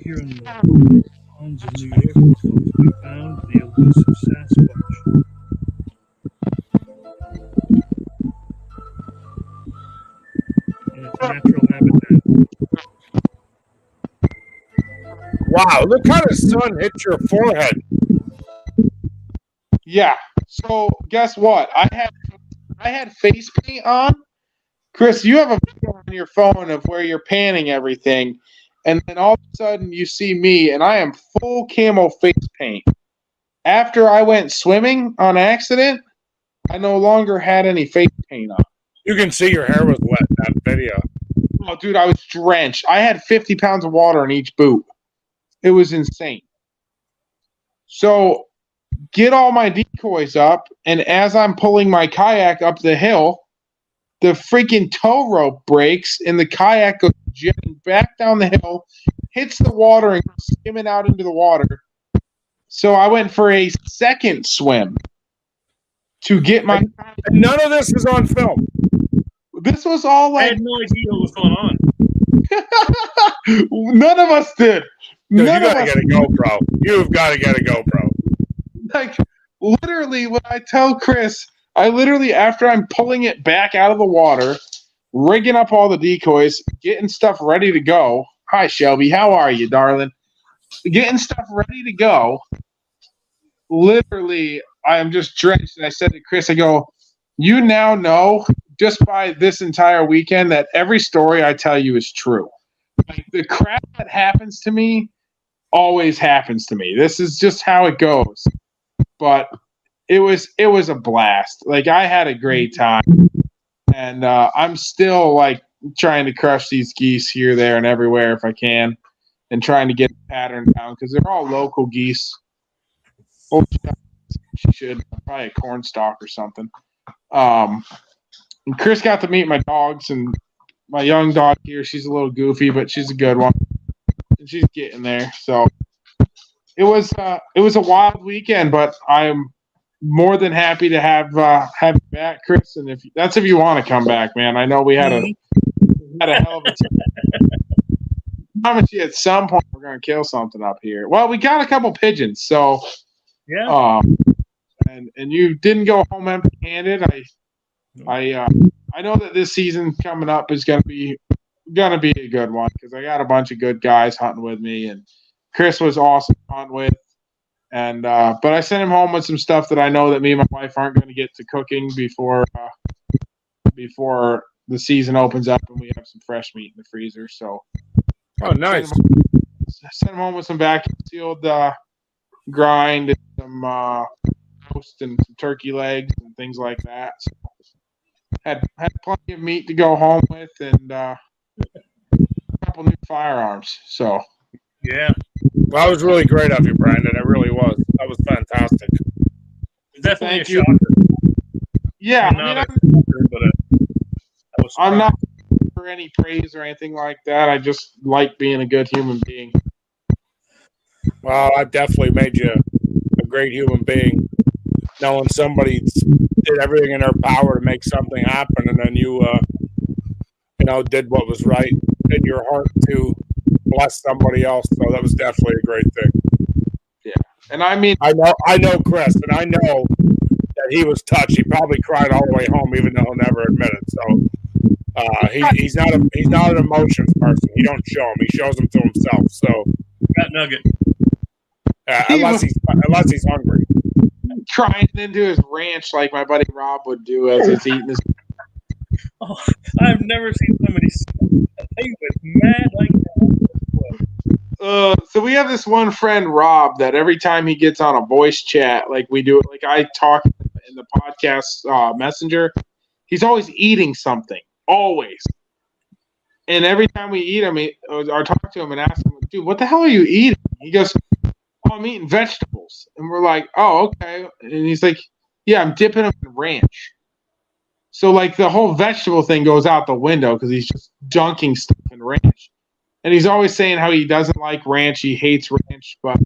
Here in the ponds of New York, we found the elusive Sasquatch. In its natural habitat. Wow, look how the sun hits your forehead. yeah. So guess what? I had face paint on. Chris, you have a video on your phone of where you're panning everything, and then all of a sudden you see me, and I am full camo face paint. After I went swimming on accident, I no longer had any face paint on. You can see your hair was wet in that video. Oh, dude, I was drenched. I had 50 pounds of water in each boot. It was insane. So, get all my decoys up, and as I'm pulling my kayak up the hill, the freaking tow rope breaks, and the kayak goes jetting back down the hill, hits the water, and goes skimming out into the water. So I went for a second swim to get my. And none of this is on film. This was all I like had no idea what was going on. none of us did. Dude, you None of gotta us get a GoPro. You've got to get a GoPro. like literally when I tell Chris, I literally after I'm pulling it back out of the water, rigging up all the decoys, getting stuff ready to go. Hi Shelby, how are you, darling? Getting stuff ready to go. Literally, I am just drenched, and I said to Chris, I go, you now know just by this entire weekend that every story I tell you is true. Like the crap that happens to me always happens to me. This is just how it goes. But it was a blast. Like I had a great time, and I'm still like trying to crush these geese here, there, and everywhere if I can, and trying to get the pattern down because they're all local geese. Oh, she should probably a corn stalk or something. And Chris got to meet my dogs, and my young dog here. She's a little goofy, but she's a good one, and she's getting there. So it was a wild weekend, but I'm more than happy to have you back, Chris. And if you want to come back, man, I know we had a hell of a time. I promise you, at some point we're gonna kill something up here. Well, we got a couple pigeons, so Yeah. and you didn't go home empty-handed. I know that this season coming up is gonna be a good one because I got a bunch of good guys hunting with me, and Chris was awesome to hunt with. And but I sent him home with some stuff that I know that me and my wife aren't going to get to cooking before the season opens up and we have some fresh meat in the freezer. So, Oh, nice. Sent him home with some vacuum sealed grind and some roast and some turkey legs and things like that. So, had plenty of meat to go home with and a couple new firearms. So. Yeah. Well, that was really great of you, Brandon. It really was. That was fantastic. Definitely Thank a you. shocker. Yeah, And I mean, not a shocker, but I was I'm not surprised. for any praise or anything like that. I just like being a good human being. Well, I've definitely made you a great human being, knowing somebody did everything in their power to make something happen, and then you did what was right in your heart to bless somebody else. So that was definitely a great thing. Yeah, and I mean, I know Chris, and I know that he was touched. He probably cried all the way home, even though he'll never admit it. So he's not an emotions person. He don't show them. He shows them to himself. So Got Nugget. unless he's hungry. trying into his ranch like my buddy Rob would do as he's eating his. Oh, I've never seen somebody he was mad like that. So we have this one friend Rob that every time he gets on a voice chat, like we do it, like I talk in the podcast messenger, he's always eating something, always. And every time we eat him, or talk to him and ask him, dude, what the hell are you eating? He goes, oh, I'm eating vegetables. And we're like, oh, okay. And he's like, yeah, I'm dipping them in ranch. So, like, the whole vegetable thing goes out the window because he's just dunking stuff in ranch. And he's always saying how he doesn't like ranch, he hates ranch, but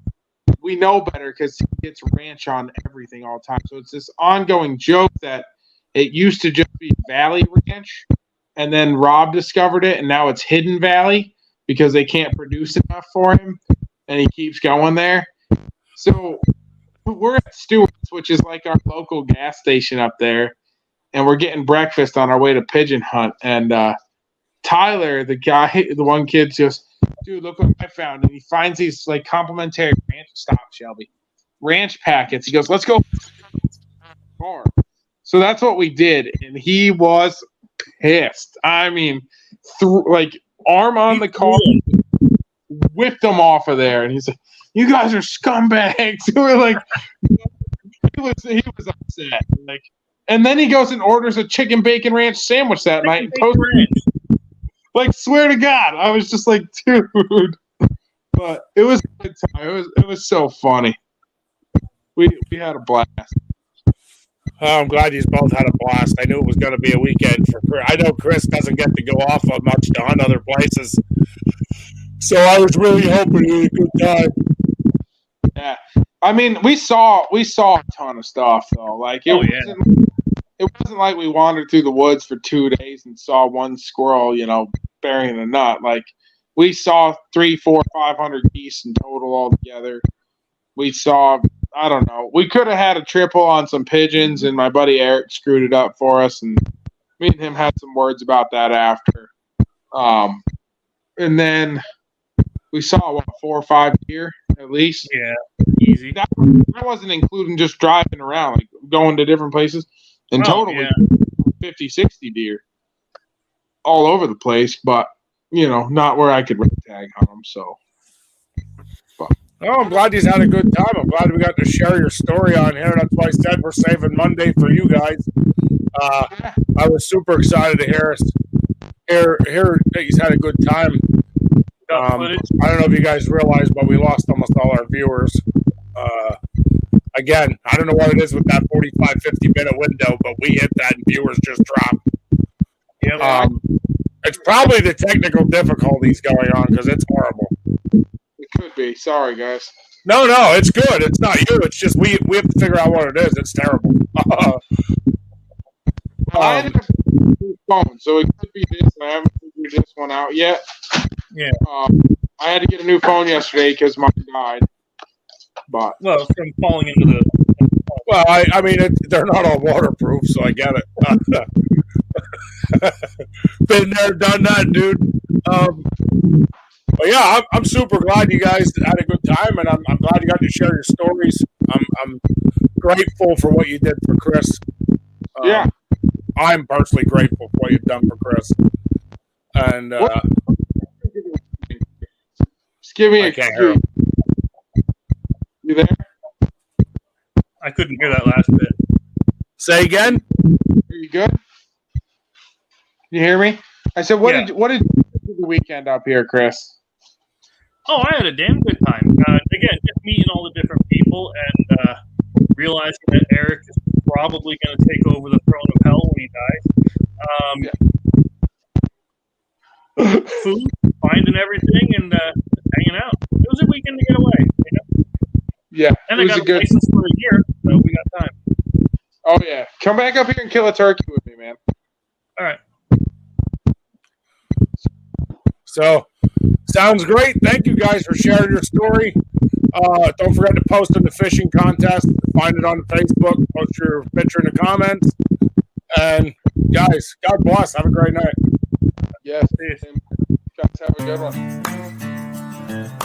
we know better because he gets ranch on everything all the time. So it's this ongoing joke that it used to just be Valley Ranch, and then Rob discovered it, and now it's Hidden Valley because they can't produce enough for him, and he keeps going there. So we're at Stewart's, which is like our local gas station up there, and we're getting breakfast on our way to pigeon hunt. And Tyler, the one kid, just, dude, look what I found. And he finds these like complimentary ranch packets. He goes, let's go. So that's what we did, and he was pissed. I mean, arm on the car, whipped them off of there, and he's like, "You guys are scumbags." We're like, he was upset. Like, and then he goes and orders a chicken bacon ranch sandwich that night. Like, swear to God, I was just like, dude. But it was a good time. It was so funny. We had a blast. Oh, I'm glad you both had a blast. I knew it was going to be a weekend for Chris. I know Chris doesn't get to go off on much to hunt other places, so I was really hoping he had a good time. Yeah, I mean, we saw a ton of stuff though. Like it wasn't like we wandered through the woods for 2 days and saw one squirrel, burying a nut. Like we saw 300, 400, 500 geese in total altogether. We saw, I don't know, we could have had a triple on some pigeons, and my buddy Eric screwed it up for us, and me and him had some words about that after. And then we saw 4 or 5 deer at least. Yeah, easy. That wasn't including just driving around, like going to different places. In total, 50, 60 deer all over the place, but not where I could red tag on them. So. Oh, I'm glad he's had a good time. I'm glad we got to share your story on here. That's why I said we're saving Monday for you guys. I was super excited to hear that he's had a good time. I don't know if you guys realize, but we lost almost all our viewers. Again, I don't know what it is with that 45, 50-minute window, but we hit that and viewers just dropped. Yep. It's probably the technical difficulties going on because it's horrible. It could be. Sorry, guys. No, it's good. It's not you. It's just we have to figure out what it is. It's terrible. I have a phone, so it could be this. I haven't figured this one out yet. Yeah. I had to get a new phone yesterday because mine died. But from falling into the. Well, I mean, they're not all waterproof, so I get it. Been there, done that, dude. But yeah, I'm super glad you guys had a good time, and I'm glad you got to share your stories. I'm grateful for what you did for Chris. Yeah, I'm personally grateful for what you've done for Chris. And just give me I can't hear him. You there? I couldn't hear that last bit. Say again. Are you good? You hear me? I said, what did you do the weekend up here, Chris? Oh, I had a damn good time. Again, just meeting all the different people and realizing that Eric probably going to take over the throne of hell when he dies. Food, finding everything, and hanging out. It was a weekend to get away. You know? Yeah, And it I was got a a good. license for a year, so we got time. Oh yeah, come back up here and kill a turkey with me, man. All right. So, sounds great. Thank you guys for sharing your story. Don't forget to post in the fishing contest. Find it on Facebook. Post your picture in the comments. And guys, God bless. Have a great night. Yes, Peace. guys, have a good one.